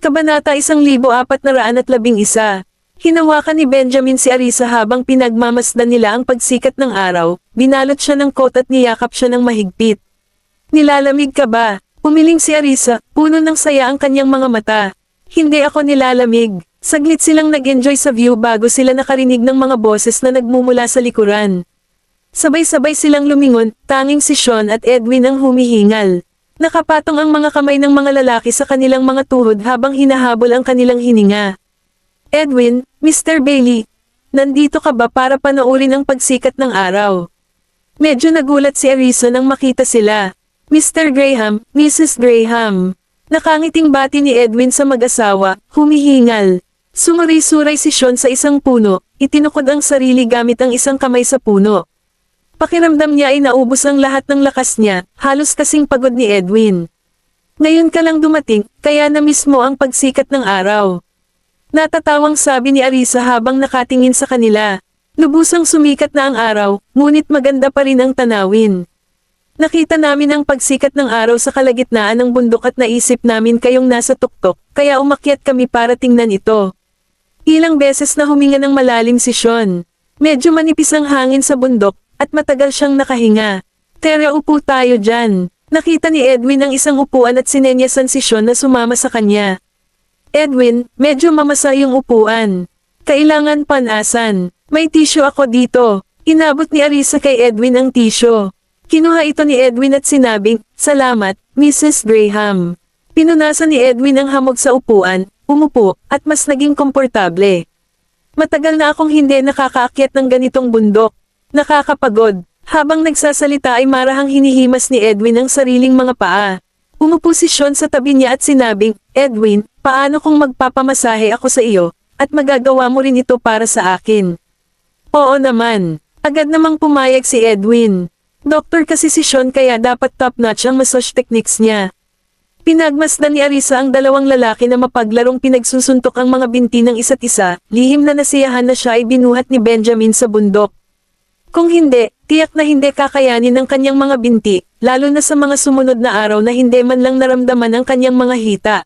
Kabanata 1411. Hinawakan ni Benjamin si Arisa habang pinagmamasdan nila ang pagsikat ng araw, binalot siya ng coat at niyakap siya ng mahigpit. Nilalamig ka ba? Umiling si Arisa, puno ng saya ang kanyang mga mata. Hindi ako nilalamig. Saglit silang nag-enjoy sa view bago sila nakarinig ng mga boses na nagmumula sa likuran. Sabay-sabay silang lumingon, tanging si Sean at Edwin ang humihingal. Nakapatong ang mga kamay ng mga lalaki sa kanilang mga tuhod habang hinahabol ang kanilang hininga. Edwin, Mr. Bailey, nandito ka ba para panoorin ang pagsikat ng araw? Medyo nagulat si Arisa nang makita sila. Mr. Graham, Mrs. Graham. Nakangiting bati ni Edwin sa mag-asawa, humihingal. Sumuri-suray si Sean sa isang puno, itinukod ang sarili gamit ang isang kamay sa puno. Pakiramdam niya ay naubos ang lahat ng lakas niya, halos kasing pagod ni Edwin. Ngayon ka lang dumating, kaya na-miss mo ang pagsikat ng araw. Natatawang sabi ni Arisa habang nakatingin sa kanila. Lubusang sumikat na ang araw, ngunit maganda pa rin ang tanawin. Nakita namin ang pagsikat ng araw sa kalagitnaan ng bundok at naisip namin kayong nasa tuktok, kaya umakyat kami para tingnan ito. Ilang beses na huminga ng malalim si Sean. Medyo manipis ang hangin sa bundok, at matagal siyang nakahinga. Tara, upo tayo dyan. Nakita ni Edwin ang isang upuan at sinenyasan si Sean na sumama sa kanya. Edwin, medyo mamasa yung upuan. Kailangan panasan. May tissue ako dito. Inabot ni Arisa kay Edwin ang tissue. Kinuha ito ni Edwin at sinabing, "Salamat, Mrs. Graham." Pinunasan ni Edwin ang hamog sa upuan, umupo, at mas naging komportable. Matagal na akong hindi nakakaakyat ng ganitong bundok. Nakakapagod. Habang nagsasalita ay marahang hinihimas ni Edwin ang sariling mga paa. Umupo si Sean sa tabi niya at sinabing, "Edwin, paano kung magpapamasahe ako sa iyo, at magagawa mo rin ito para sa akin?" Oo naman. Agad namang pumayag si Edwin. Doktor kasi si Sean kaya dapat top-notch ang massage techniques niya. Pinagmasdan ni Arisa ang dalawang lalaki na mapaglarong pinagsusuntok ang mga binti ng isa't isa, lihim na nasiyahan na siya ay binuhat ni Benjamin sa bundok. Kung hindi, tiyak na hindi kakayanin ng kanyang mga binti, lalo na sa mga sumunod na araw na hindi man lang naramdaman ang kanyang mga hita.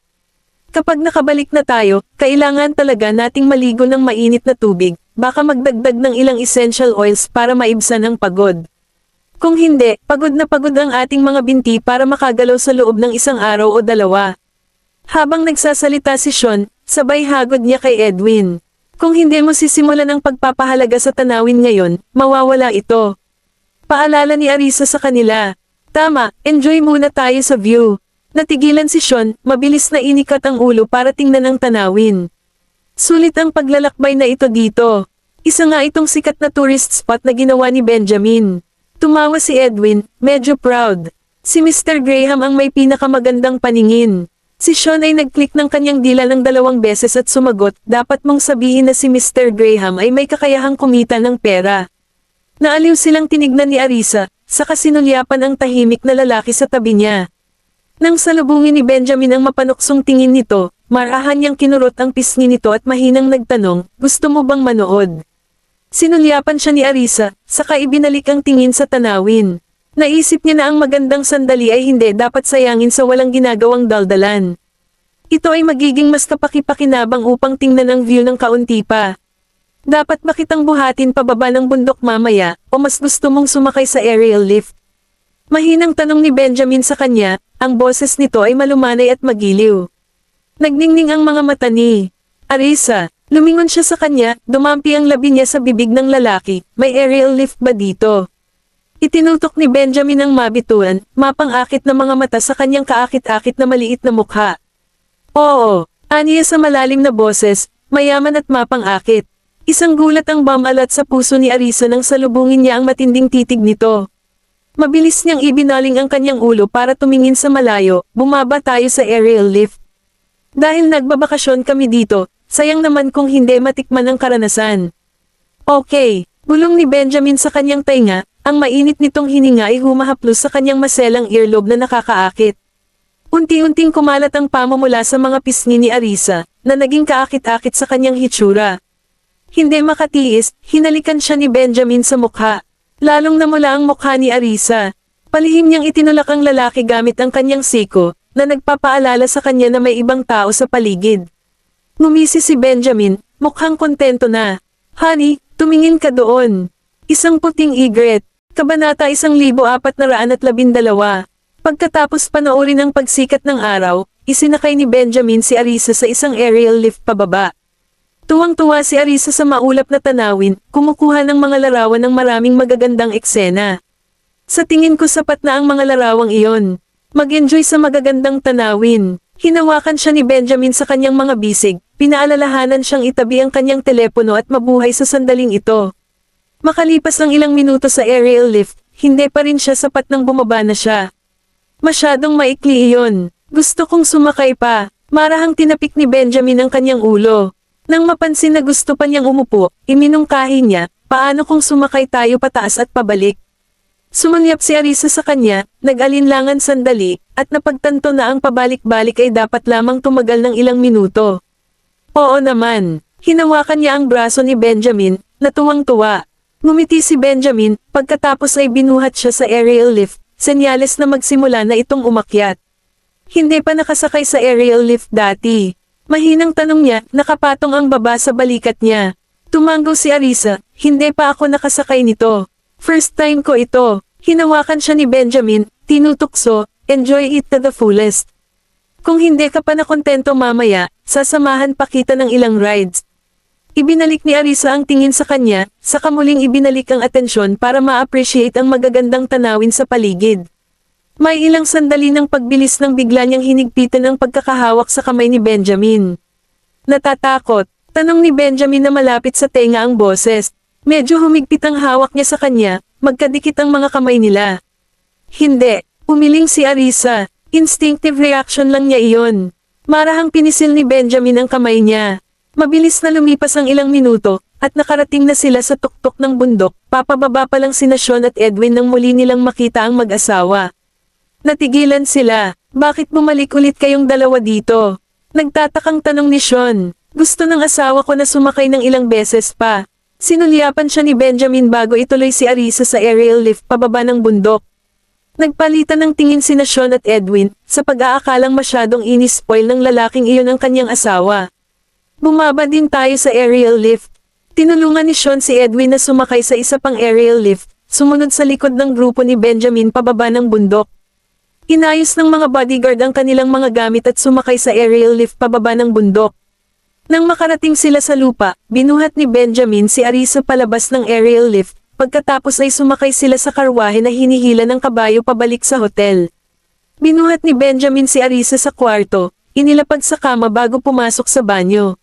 Kapag nakabalik na tayo, kailangan talaga nating maligo ng mainit na tubig, baka magdagdag ng ilang essential oils para maibsan ang pagod. Kung hindi, pagod na pagod ang ating mga binti para makagalaw sa loob ng isang araw o dalawa. Habang nagsasalita si Sean, sabay hagod niya kay Edwin. Kung hindi mo sisimulan ang pagpapahalaga sa tanawin ngayon, mawawala ito. Paalala ni Arisa sa kanila. Tama, enjoy muna tayo sa view. Natigilan si Sean, mabilis na inikat ang ulo para tingnan ang tanawin. Sulit ang paglalakbay na ito dito. Isa nga itong sikat na tourist spot na ginawa ni Benjamin. Tumawa si Edwin, medyo proud. Si Mr. Graham ang may pinakamagandang paningin. Si Sean ay nag-click ng kanyang dila ng 2 beses at sumagot, dapat mong sabihin na si Mr. Graham ay may kakayahang kumita ng pera. Naaliw silang tinignan ni Arisa, saka sinulyapan ang tahimik na lalaki sa tabi niya. Nang salubungin ni Benjamin ang mapanuksong tingin nito, marahan niyang kinurot ang pisngi nito at mahinang nagtanong, gusto mo bang manood? Sinulyapan siya ni Arisa, saka ibinalik ang tingin sa tanawin. Naisip niya na ang magandang sandali ay hindi dapat sayangin sa walang ginagawang daldalan. Ito ay magiging mas kapaki-pakinabang upang tingnan ang view ng kaunti pa. Dapat ba kitang buhatin pababa ng bundok mamaya, o mas gusto mong sumakay sa aerial lift? Mahinang tanong ni Benjamin sa kanya, ang boses nito ay malumanay at magiliw. Nagningning ang mga mata ni Arisa. Lumingon siya sa kanya, dumampi ang labi niya sa bibig ng lalaki, may aerial lift ba dito? Itinutok ni Benjamin ang mabituan, mapang-akit na mga mata sa kanyang kaakit-akit na maliit na mukha. Oo, aniya sa malalim na boses, mayaman at mapang-akit. Isang gulat ang bumalat sa puso ni Arisa nang salubungin niya ang matinding titig nito. Mabilis niyang ibinaling ang kanyang ulo para tumingin sa malayo, bumaba tayo sa aerial lift. Dahil nagbabakasyon kami dito, sayang naman kung hindi matikman ang karanasan. Okay, bulong ni Benjamin sa kanyang tainga, ang mainit nitong hininga ay humahaplos sa kanyang maselang earlobe na nakakaakit. Unti-unting kumalat ang pamumula sa mga pisngi ni Arisa, na naging kaakit-akit sa kanyang hitsura. Hindi makatiis, hinalikan siya ni Benjamin sa mukha. Lalong namula ang mukha ni Arisa. Palihim niyang itinulak ang lalaki gamit ang kanyang siko, na nagpapaalala sa kanya na may ibang tao sa paligid. Ngumisi si Benjamin, mukhang kontento na. Honey, tumingin ka doon. Isang puting egret. Kabanata 1412. Pagkatapos panoorin ang pagsikat ng araw, isinakay ni Benjamin si Arisa sa isang aerial lift pababa. Tuwang-tuwa si Arisa sa maulap na tanawin, kumukuha ng mga larawan ng maraming magagandang eksena. Sa tingin ko sapat na ang mga larawang iyon. Mag-enjoy sa magagandang tanawin. Hinawakan siya ni Benjamin sa kanyang mga bisig, pinaalalahanan siyang itabi ang kanyang telepono at mabuhay sa sandaling ito. Makalipas ang ilang minuto sa aerial lift, hindi pa rin siya sapat nang bumaba na siya. Masyadong maikli iyon. Gusto kong sumakay pa. Marahang tinapik ni Benjamin ang kanyang ulo. Nang mapansin na gusto pa niyang umupo, iminungkahi niya, paano kung sumakay tayo pataas at pabalik? Sumanyap si Arisa sa kanya, nag-alinlangan sandali, at napagtanto na ang pabalik-balik ay dapat lamang tumagal ng ilang minuto. Oo naman. Hinawakan niya ang braso ni Benjamin, na tuwang-tuwa. Ngumiti si Benjamin, pagkatapos ay binuhat siya sa aerial lift, senyales na magsimula na itong umakyat. Hindi pa nakasakay sa aerial lift dati. Mahinang tanong niya, nakapatong ang baba sa balikat niya. Tumanggo si Arisa, hindi pa ako nakasakay nito. First time ko ito. Hinawakan siya ni Benjamin, tinutukso, enjoy it to the fullest. Kung hindi ka pa nakontento mamaya, sasamahan pa kita ng ilang rides. Ibinalik ni Arisa ang tingin sa kanya, saka muling ibinalik ang atensyon para ma-appreciate ang magagandang tanawin sa paligid. May ilang sandali ng pagbilis nang bigla niyang hinigpitan ang pagkakahawak sa kamay ni Benjamin. Natatakot, tanong ni Benjamin na malapit sa tenga ang boses. Medyo humigpit ang hawak niya sa kanya, magkadikit ang mga kamay nila. Hindi, umiling si Arisa. Instinctive reaction lang niya iyon. Marahang pinisil ni Benjamin ang kamay niya. Mabilis na lumipas ang ilang minuto, at nakarating na sila sa tuktok ng bundok. Papababa pa lang sina Sean at Edwin nang muli nilang makita ang mag-asawa. Natigilan sila. Bakit bumalik ulit kayong dalawa dito? Nagtatakang tanong ni Sean. Gusto ng asawa ko na sumakay ng ilang beses pa. Sinulyapan siya ni Benjamin bago ituloy si Arisa sa aerial lift pababa ng bundok. Nagpalitan ng tingin sina Sean at Edwin, sa pag-aakalang masyadong inispoil ng lalaking iyon ang kanyang asawa. Bumaba din tayo sa aerial lift. Tinulungan ni Sean si Edwin na sumakay sa isa pang aerial lift, sumunod sa likod ng grupo ni Benjamin pababa ng bundok. Inayos ng mga bodyguard ang kanilang mga gamit at sumakay sa aerial lift pababa ng bundok. Nang makarating sila sa lupa, binuhat ni Benjamin si Arisa palabas ng aerial lift, pagkatapos ay sumakay sila sa karwahe na hinihila ng kabayo pabalik sa hotel. Binuhat ni Benjamin si Arisa sa kwarto, inilapag sa kama bago pumasok sa banyo.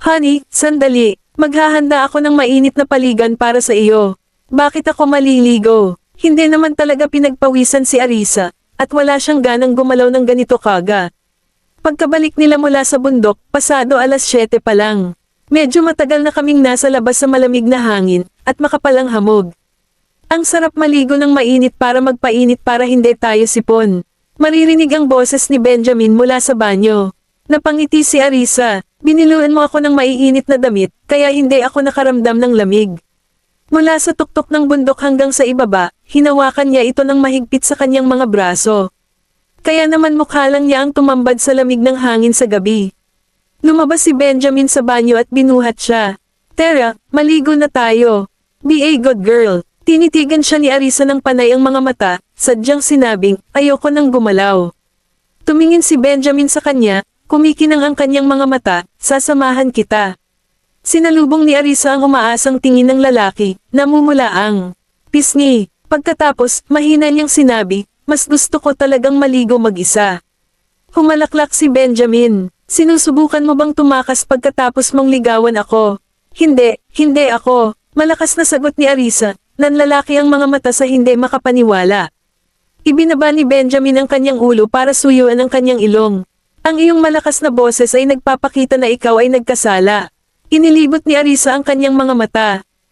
Honey, sandali, maghahanda ako ng mainit na paligan para sa iyo. Bakit ako maliligo? Hindi naman talaga pinagpawisan si Arisa, at wala siyang ganang gumalaw ng ganito kaga. Pagkabalik nila mula sa bundok, pasado 7:00 pa lang. Medyo matagal na kaming nasa labas sa malamig na hangin, at makapalang hamog. Ang sarap maligo ng mainit para magpainit para hindi tayo sipon. Maririnig ang boses ni Benjamin mula sa banyo. Napangiti si Arisa, biniluan mo ako ng maiinit na damit, kaya hindi ako nakaramdam ng lamig. Mula sa tuktok ng bundok hanggang sa ibaba, hinawakan niya ito ng mahigpit sa kanyang mga braso. Kaya naman mukha lang niya ang tumambad sa lamig ng hangin sa gabi. Lumabas si Benjamin sa banyo at binuhat siya. Tara, maligo na tayo. Be a good girl. Tinitigan siya ni Arisa ng panay ang mga mata, sadyang sinabing, ayoko nang gumalaw. Tumingin si Benjamin sa kanya, kumikinang ang kanyang mga mata, sasamahan kita. Sinalubong ni Arisa ang umaasang tingin ng lalaki, namumula ang pisngi. Pagkatapos, mahina niyang sinabi, mas gusto ko talagang maligo mag-isa. Humalaklak si Benjamin. Sinusubukan mo bang tumakas pagkatapos mong ligawan ako? Hindi, hindi ako. Malakas na sagot ni Arisa, nanlalaki ang mga mata sa hindi makapaniwala. Ibinaba ni Benjamin ang kanyang ulo para suyuan ang kanyang ilong. Ang iyong malakas na boses ay nagpapakita na ikaw ay nagkasala. Inilibot ni Arisa ang kanyang mga mata.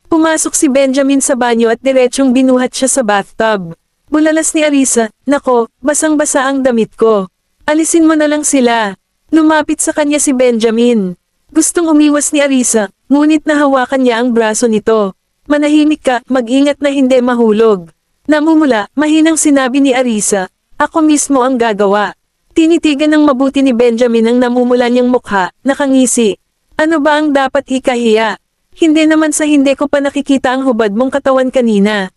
Pumasok si Benjamin sa banyo at diretsong binuhat siya sa bathtub. Bulalas ni Arisa, nako, basang-basa ang damit ko. Alisin mo na lang sila. Lumapit sa kanya si Benjamin. Gustong umiwas ni Arisa, ngunit nahawakan niya ang braso nito. Manahimik ka, mag-ingat na hindi mahulog. Namumula, mahinang sinabi ni Arisa, ako mismo ang gagawa. Tinitigan ng mabuti ni Benjamin ang namumula niyang mukha, nakangisi. Ano ba ang dapat ikahiya? Hindi naman sa hindi ko pa nakikita ang hubad mong katawan kanina.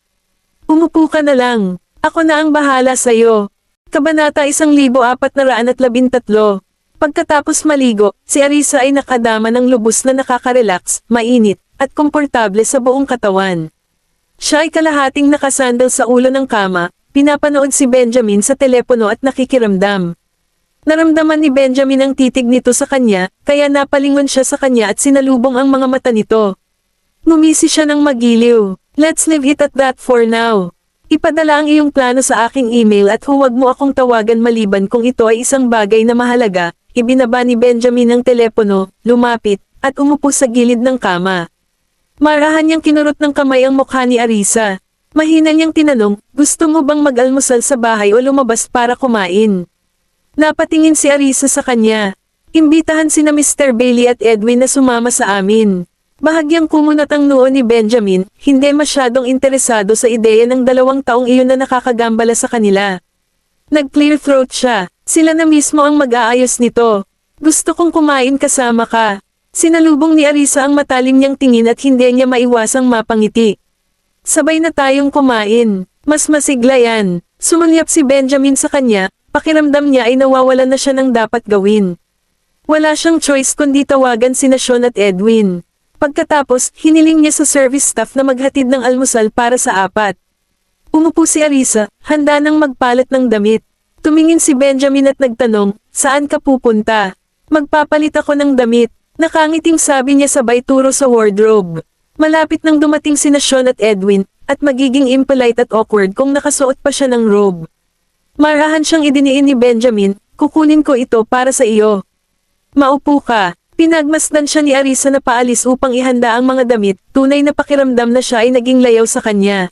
Umupo ka na lang. Ako na ang bahala sa'yo. Kabanata 1413. Pagkatapos maligo, si Arisa ay nakadama ng lubos na nakaka-relax, mainit, at komportable sa buong katawan. Siya ay kalahating nakasandal sa ulo ng kama, pinapanood si Benjamin sa telepono at nakikiramdam. Naramdaman ni Benjamin ang titig nito sa kanya, kaya napalingon siya sa kanya at sinalubong ang mga mata nito. Ngumisi siya ng magiliw. Let's leave it at that for now. Ipadala ang iyong plano sa aking email at huwag mo akong tawagan maliban kung ito ay isang bagay na mahalaga. Ibinaba ni Benjamin ang telepono, lumapit, at umupo sa gilid ng kama. Marahan niyang kinurot ng kamay ang mukha ni Arisa. Mahina niyang tinanong, gusto mo bang mag-almusal sa bahay o lumabas para kumain? Napatingin si Arisa sa kanya. Imbitahan sina Mr. Bailey at Edwin na sumama sa amin. Bahagyang kumunat ang noo ni Benjamin, hindi masyadong interesado sa ideya ng 2 taong iyon na nakakagambala sa kanila. Nag-clear throat siya, sila na mismo ang mag-aayos nito. Gusto kong kumain kasama ka. Sinalubong ni Arisa ang matalim niyang tingin at hindi niya maiwasang mapangiti. Sabay na tayong kumain, mas masigla yan. Sumulyap si Benjamin sa kanya, pakiramdam niya ay nawawalan na siya ng dapat gawin. Wala siyang choice kundi tawagan sina Sean at Edwin. Pagkatapos, hiniling niya sa service staff na maghatid ng almusal para sa 4. Umupo si Arisa, handa nang magpalit ng damit. Tumingin si Benjamin at nagtanong, saan ka pupunta? Magpapalit ako ng damit. Nakangiting sabi niya sabay turo sa wardrobe. Malapit nang dumating sina Sean at Edwin, at magiging impolite at awkward kung nakasuot pa siya ng robe. Marahan siyang idiniin ni Benjamin, kukunin ko ito para sa iyo. Maupo ka. Pinagmasdan siya ni Arisa na paalis upang ihanda ang mga damit, tunay na pakiramdam na siya ay naging layaw sa kanya.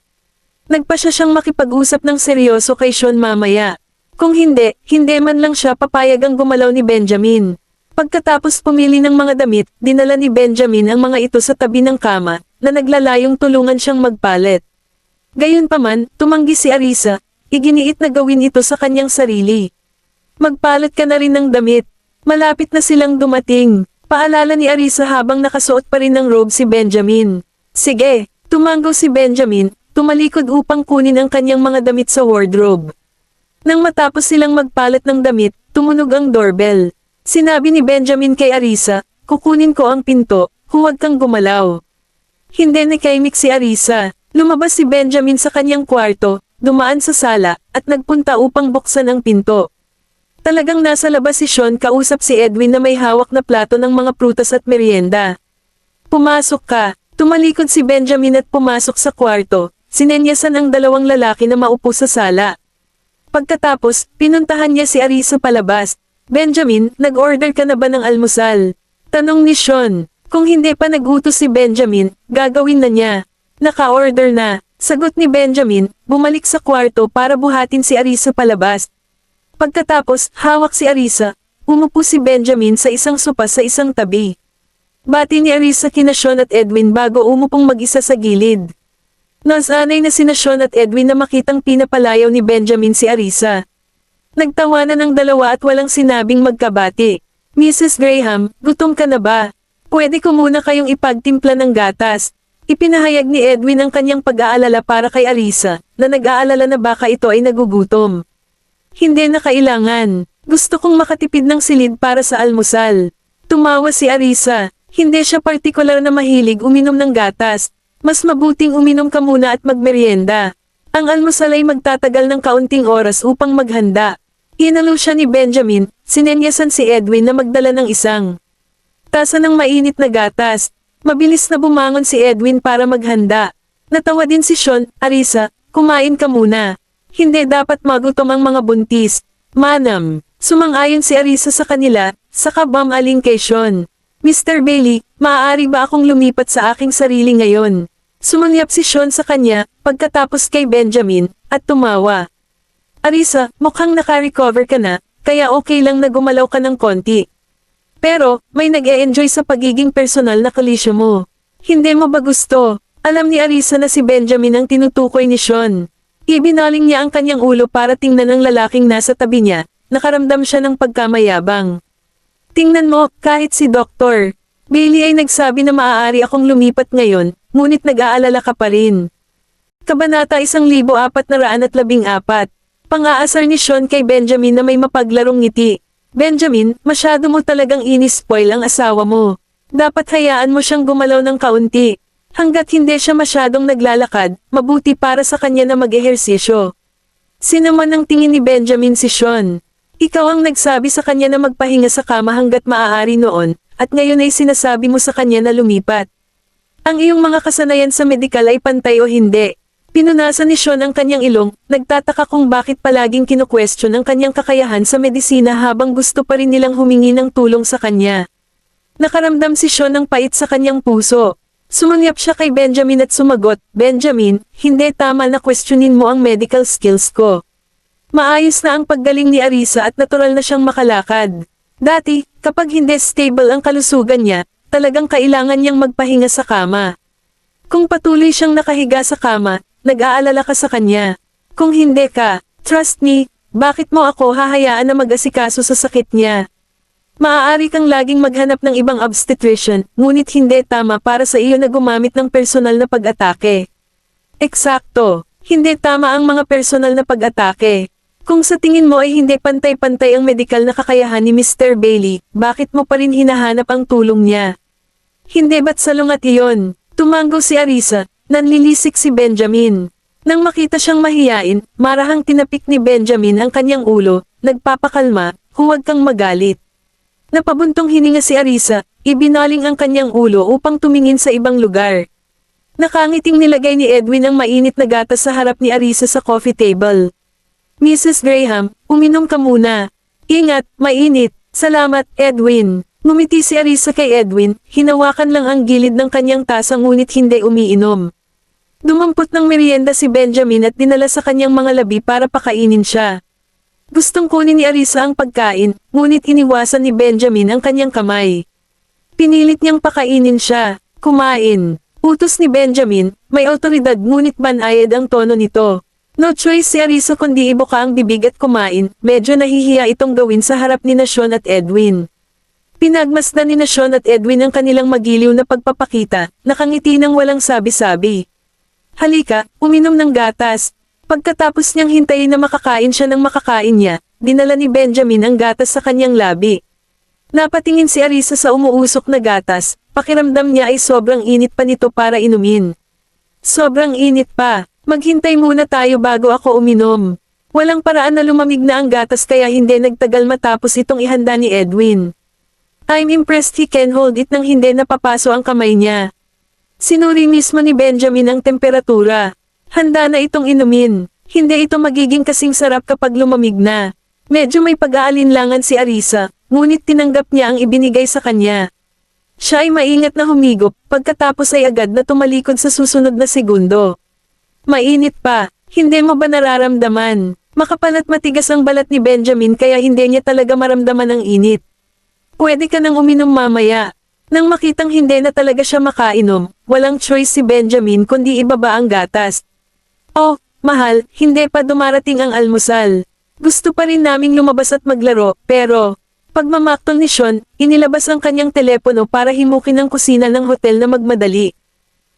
Nagpa siya siyang makipag-usap ng seryoso kay Sean mamaya. Kung hindi, hindi man lang siya papayag ang gumalaw ni Benjamin. Pagkatapos pumili ng mga damit, dinala ni Benjamin ang mga ito sa tabi ng kama, na naglalayong tulungan siyang magpalit. Gayunpaman, tumanggi si Arisa, iginiit na gawin ito sa kanyang sarili. Magpalit ka na rin ng damit. Malapit na silang dumating. Paalala ni Arisa habang nakasuot pa rin ng robe si Benjamin. Sige, tumanggaw si Benjamin, tumalikod upang kunin ang kanyang mga damit sa wardrobe. Nang matapos silang magpalit ng damit, tumunog ang doorbell. Sinabi ni Benjamin kay Arisa, kukunin ko ang pinto, huwag kang gumalaw. Hindi nakaimik si Arisa. Lumabas si Benjamin sa kanyang kwarto, dumaan sa sala, at nagpunta upang buksan ang pinto. Talagang nasa labas si Sean kausap si Edwin na may hawak na plato ng mga prutas at merienda. Pumasok ka. Tumalikod si Benjamin at pumasok sa kwarto. Sinenyasan ang 2 lalaki na maupo sa sala. Pagkatapos, pinuntahan niya si Arisa palabas. Benjamin, nag-order ka na ba ng almusal? Tanong ni Sean. Kung hindi pa nagutos si Benjamin, gagawin na niya. Naka-order na. Sagot ni Benjamin, bumalik sa kwarto para buhatin si Arisa palabas. Pagkatapos, hawak si Arisa, umupo si Benjamin sa isang sopa sa isang tabi. Bati ni Arisa kina Sean at Edwin bago umupong mag-isa sa gilid. Nasanay na sina Sean at Edwin na makitang pinapalayaw ni Benjamin si Arisa. Nagtawanan ng dalawa at walang sinabing magkabati. Mrs. Graham, gutom ka na ba? Pwede ko muna kayong ipagtimpla ng gatas. Ipinahayag ni Edwin ang kanyang pag-aalala para kay Arisa, na nag-aalala na baka ito ay nagugutom. Hindi na kailangan. Gusto kong makatipid ng silid para sa almusal. Tumawa si Arisa. Hindi siya partikular na mahilig uminom ng gatas. Mas mabuting uminom ka muna at magmerienda. Ang almusal ay magtatagal ng kaunting oras upang maghanda. Inalo siya ni Benjamin, sinenyasan si Edwin na magdala ng isang tasa ng mainit na gatas. Mabilis na bumangon si Edwin para maghanda. Natawa din si Sean, Arisa, kumain ka muna. Hindi dapat magutom ang mga buntis. Manam, sumang-ayon si Arisa sa kanila, saka bumaling kay Sean. Mr. Bailey, maaari ba akong lumipat sa aking sarili ngayon? Sumulyap si Sean sa kanya, pagkatapos kay Benjamin, at tumawa. Arisa, mukhang naka-recover ka na, kaya okay lang na gumalaw ka ng konti. Pero, may nag-e-enjoy sa pagiging personal na kalisyo mo. Hindi mo ba gusto? Alam ni Arisa na si Benjamin ang tinutukoy ni Sean. Ibinaling niya ang kanyang ulo para tingnan ang lalaking nasa tabi niya, nakaramdam siya ng pagkamayabang. Tingnan mo, kahit si Dr. Bailey ay nagsabi na maaari akong lumipat ngayon, ngunit nag-aalala ka pa rin. Kabanata 1414. Pang-aasar ni Sean kay Benjamin na may mapaglarong ngiti. Benjamin, masyado mo talagang inispoil ang asawa mo. Dapat hayaan mo siyang gumalaw ng kaunti. Hanggat hindi siya masyadong naglalakad, mabuti para sa kanya na mag-ehersisyo. Sinaman ng tingin ni Benjamin si Sean. Ikaw ang nagsabi sa kanya na magpahinga sa kama hanggat maaari noon, at ngayon ay sinasabi mo sa kanya na lumipat. Ang iyong mga kasanayan sa medikal ay pantay o hindi. Pinunasan ni Sean ang kanyang ilong, nagtataka kung bakit palaging kinu-question ang kanyang kakayahan sa medisina habang gusto pa rin nilang humingi ng tulong sa kanya. Nakaramdam si Sean ng pait sa kanyang puso. Sumulyap siya kay Benjamin at sumagot, Benjamin, hindi tama na questionin mo ang medical skills ko. Maayos na ang paggaling ni Arisa at natural na siyang makalakad. Dati, kapag hindi stable ang kalusugan niya, talagang kailangan niyang magpahinga sa kama. Kung patuloy siyang nakahiga sa kama, nag-aalala ka sa kanya. Kung hindi ka, trust me, bakit mo ako hahayaan na mag-asikaso sa sakit niya? Maaari kang laging maghanap ng ibang obstetrician, ngunit hindi tama para sa iyo na gumamit ng personal na pag-atake. Eksakto, hindi tama ang mga personal na pag-atake. Kung sa tingin mo ay hindi pantay-pantay ang medikal na kakayahan ni Mr. Bailey, bakit mo pa rin hinahanap ang tulong niya? Hindi ba't salungat iyon? Tumanggo si Arisa, nanlilisik si Benjamin. Nang makita siyang mahiyain, marahang tinapik ni Benjamin ang kanyang ulo, nagpapakalma, huwag kang magalit. Napabuntong hininga si Arisa, ibinaling ang kanyang ulo upang tumingin sa ibang lugar. Nakangiting nilagay ni Edwin ang mainit na gatas sa harap ni Arisa sa coffee table. Mrs. Graham, uminom ka muna. Ingat, mainit. Salamat, Edwin. Ngumiti si Arisa kay Edwin, hinawakan lang ang gilid ng kanyang tasa ngunit hindi umiinom. Dumampot ng merienda si Benjamin at dinala sa kanyang mga labi para pakainin siya. Gustong kunin ni Arisa ang pagkain, ngunit iniwasan ni Benjamin ang kanyang kamay. Pinilit niyang pakainin siya, kumain. Utos ni Benjamin, may awtoridad ngunit banayad ang tono nito. No choice si Arisa kundi ibuka ang bibig at kumain, medyo nahihiya itong gawin sa harap ni Sean at Edwin. Pinagmasdan ni Sean at Edwin ang kanilang magiliw na pagpapakita, nakangiti ng walang sabi-sabi. Halika, uminom ng gatas. Pagkatapos niyang hintayin na makakain siya ng makakain niya, dinala ni Benjamin ang gatas sa kanyang labi. Napatingin si Arisa sa umuusok na gatas, pakiramdam niya ay sobrang init pa nito para inumin. Sobrang init pa, maghintay muna tayo bago ako uminom. Walang paraan na lumamig na ang gatas kaya hindi nagtagal matapos itong ihanda ni Edwin. I'm impressed he can hold it nang hindi napapaso ang kamay niya. Sinuri mismo ni Benjamin ang temperatura. Handa na itong inumin. Hindi ito magiging kasing sarap kapag lumamig na. Medyo may pag-aalinlangan si Arisa, ngunit tinanggap niya ang ibinigay sa kanya. Siya ay maingat na humigop, pagkatapos ay agad na tumalikod sa susunod na segundo. Mainit pa, hindi mo ba nararamdaman? Makapal at matigas ang balat ni Benjamin kaya hindi niya talaga maramdaman ang init. Pwede ka nang uminom mamaya. Nang makitang hindi na talaga siya makainom, walang choice si Benjamin kundi ibaba ang gatas. Oh, mahal, hindi pa dumarating ang almusal. Gusto pa rin naming lumabas at maglaro, pero pagmamaktol ni Sean, inilabas ang kanyang telepono para himukin ang kusina ng hotel na magmadali.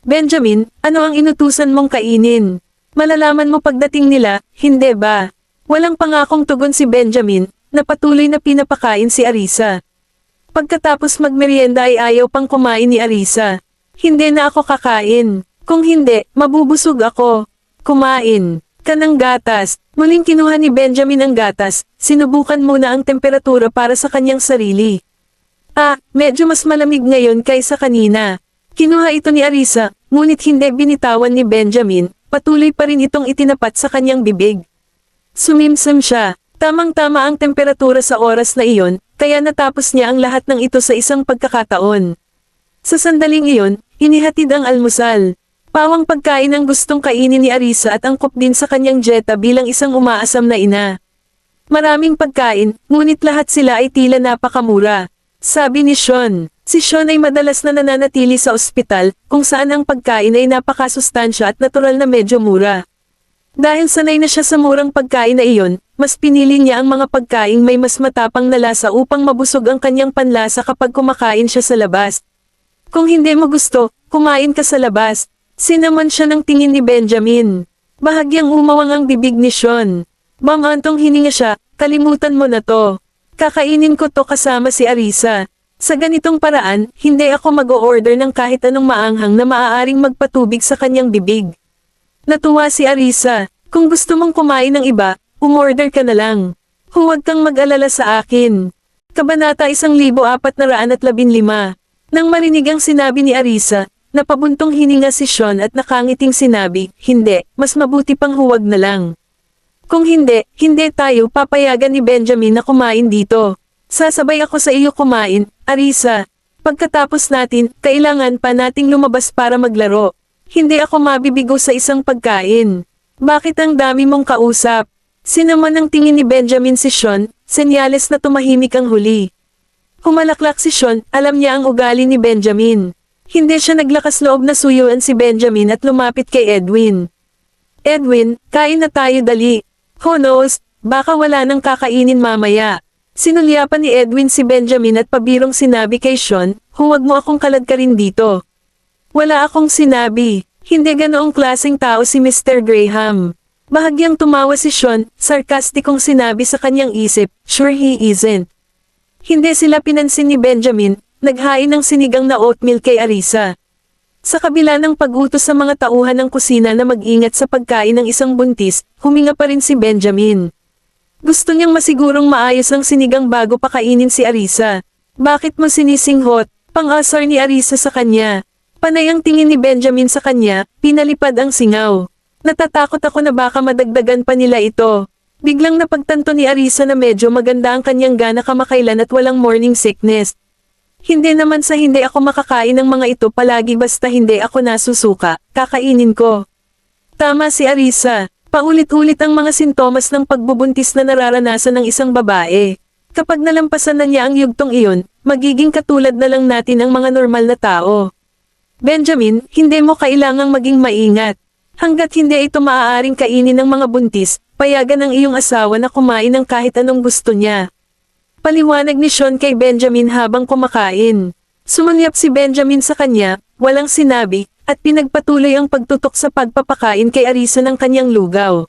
Benjamin, ano ang inutusan mong kainin? Malalaman mo pagdating nila, hindi ba? Walang pangakong tugon si Benjamin, na patuloy na pinapakain si Arisa. Pagkatapos magmerienda ay ayaw pang kumain ni Arisa. Hindi na ako kakain. Kung hindi, mabubusog ako. Kumain ka ng gatas. Muling kinuha ni Benjamin ang gatas, sinubukan muna ang temperatura para sa kanyang sarili. Medyo mas malamig ngayon kaysa kanina. Kinuha ito ni Arisa, ngunit hindi binitawan ni Benjamin, patuloy pa rin itong itinapat sa kanyang bibig. Sumimsim siya, tamang-tama ang temperatura sa oras na iyon, kaya natapos niya ang lahat ng ito sa isang pagkakataon. Sa sandaling iyon, inihatid ang almusal. Pawang pagkain ang gustong kainin ni Arisa at angkop din sa kanyang Jetta bilang isang umaasam na ina. Maraming pagkain, ngunit lahat sila ay tila napakamura. Sabi ni Sean, si Sean ay madalas na nananatili sa ospital, kung saan ang pagkain ay napakasustansya at natural na medyo mura. Dahil sanay na siya sa murang pagkain na iyon, mas pinili niya ang mga pagkaing may mas matapang na lasa upang mabusog ang kanyang panlasa kapag kumakain siya sa labas. Kung hindi mo gusto, kumain ka sa labas. Sinaman siya ng tingin ni Benjamin. Bahagyang umawang ang bibig ni Sean. Mamantong hininga siya, kalimutan mo na to. Kakainin ko to kasama si Arisa. Sa ganitong paraan, hindi ako mag-o-order ng kahit anong maanghang na maaaring magpatubig sa kanyang bibig. Natuwa si Arisa. Kung gusto mong kumain ng iba, umorder ka na lang. Huwag kang mag-alala sa akin. Kabanata 1415. Nang marinig ang sinabi ni Arisa, napabuntong hininga si Sean at nakangiting sinabi, hindi, mas mabuti pang huwag na lang. Kung hindi, hindi tayo papayagan ni Benjamin na kumain dito. Sasabay ako sa iyo kumain, Arisa. Pagkatapos natin, kailangan pa nating lumabas para maglaro. Hindi ako mabibigo sa isang pagkain. Bakit ang dami mong kausap? Sinaman ng tingin ni Benjamin si Sean, senyales na tumahimik ang huli. Humalaklak si Sean, alam niya ang ugali ni Benjamin. Hindi siya naglakas loob na suyuan si Benjamin at lumapit kay Edwin. Edwin, kain na tayo dali. Who knows, baka wala nang kakainin mamaya. Sinulyapan ni Edwin si Benjamin at pabirong sinabi kay Sean, huwag mo akong kaladkarin dito. Wala akong sinabi, hindi ganoong klaseng tao si Mr. Graham. Bahagyang tumawa si Sean, sarkastikong sinabi sa kanyang isip, sure he isn't. Hindi sila pinansin ni Benjamin, naghain ng sinigang na oatmeal kay Arisa. Sa kabila ng pag-utos sa mga tauhan ng kusina na mag-ingat sa pagkain ng isang buntis, huminga pa rin si Benjamin. Gusto niyang masigurong maayos ang sinigang bago pakainin si Arisa. Bakit mo sinisinghot? Pang-asar ni Arisa sa kanya. Panay ang tingin ni Benjamin sa kanya, pinalipad ang singaw. Natatakot ako na baka madagdagan pa nila ito. Biglang napagtanto ni Arisa na medyo maganda ang kanyang gana kamakailan at walang morning sickness. Hindi naman sa hindi ako makakain ng mga ito palagi basta hindi ako nasusuka, kakainin ko. Tama si Arisa, paulit-ulit ang mga sintomas ng pagbubuntis na nararanasan ng isang babae. Kapag nalampasan na niya ang yugtong iyon, magiging katulad na lang natin ang mga normal na tao. Benjamin, hindi mo kailangang maging maingat. Hanggat hindi ito maaaring kainin ng mga buntis, payagan ang iyong asawa na kumain ng kahit anong gusto niya. Paliwanag ni Sean kay Benjamin habang kumakain. Sumulyap si Benjamin sa kanya, walang sinabi, at pinagpatuloy ang pagtutok sa pagpapakain kay Arisa ng kanyang lugaw.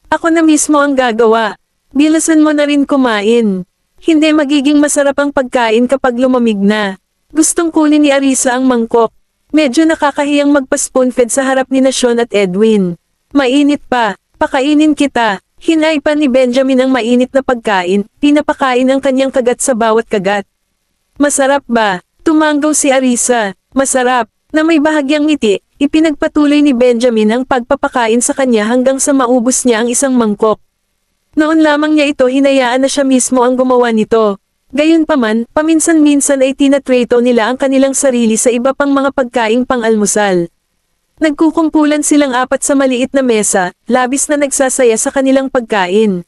Ako na mismo ang gagawa. Bilasan mo na rin kumain. Hindi magiging masarap ang pagkain kapag lumamig na. Gustong kunin ni Arisa ang mangkok. Medyo nakakahiyang magpa-spoon-fed sa harap ni Sean at Edwin. Mainit pa, pakainin kita. Hinay pa ni Benjamin ang mainit na pagkain, pinapakain ang kanyang kagat sa bawat kagat. Masarap ba? Tumanggaw si Arisa. Masarap. Na may bahagyang ngiti, ipinagpatuloy ni Benjamin ang pagpapakain sa kanya hanggang sa maubos niya ang isang mangkok. Noon lamang niya ito hinayaan na siya mismo ang gumawa nito. Gayunpaman, paminsan-minsan ay tinatrato nila ang kanilang sarili sa iba pang mga pagkaing pang-almusal. Nagkukumpulan silang apat sa maliit na mesa, labis na nagsasaya sa kanilang pagkain.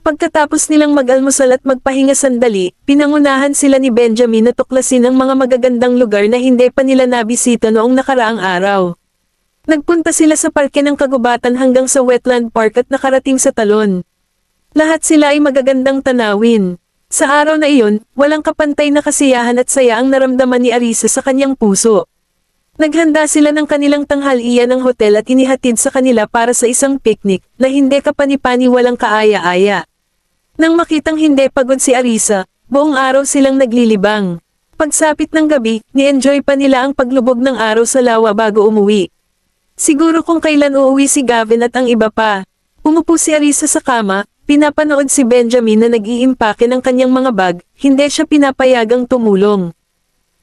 Pagkatapos nilang mag-almusal at magpahinga sandali, pinangunahan sila ni Benjamin na tuklasin ang mga magagandang lugar na hindi pa nila nabisita noong nakaraang araw. Nagpunta sila sa parke ng kagubatan hanggang sa wetland park at nakarating sa talon. Lahat sila ay magagandang tanawin. Sa araw na iyon, walang kapantay na kasiyahan at saya ang naramdaman ni Arisa sa kanyang puso. Naghanda sila ng kanilang tanghalian ng hotel at inihatid sa kanila para sa isang picnic na hindi kapani-pani walang kaaya-aya. Nang makitang hindi pagod si Arisa, buong araw silang naglilibang. Pagsapit ng gabi, ni-enjoy pa nila ang paglubog ng araw sa lawa bago umuwi. Siguro kung kailan uuwi si Gavin at ang iba pa. Umupo si Arisa sa kama, pinapanood si Benjamin na nag-iimpake ng kanyang mga bag, hindi siya pinapayagang tumulong.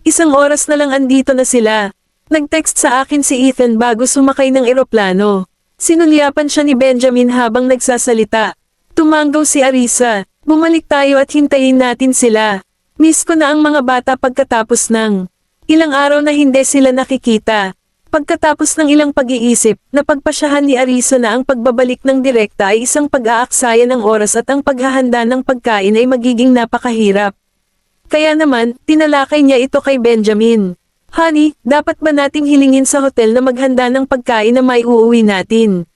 Isang oras na lang andito na sila. Nag-text sa akin si Ethan bago sumakay ng eroplano. Sinulyapan siya ni Benjamin habang nagsasalita. Tumanggaw si Arisa. Bumalik tayo at hintayin natin sila. Miss ko na ang mga bata pagkatapos ng ilang araw na hindi sila nakikita. Pagkatapos ng ilang pag-iisip, napagpasyahan ni Arisa na ang pagbabalik ng direkta ay isang pag-aaksaya ng oras at ang paghahanda ng pagkain ay magiging napakahirap. Kaya naman, tinalakay niya ito kay Benjamin. Honey, dapat ba nating hilingin sa hotel na maghanda ng pagkain na may uuwi natin?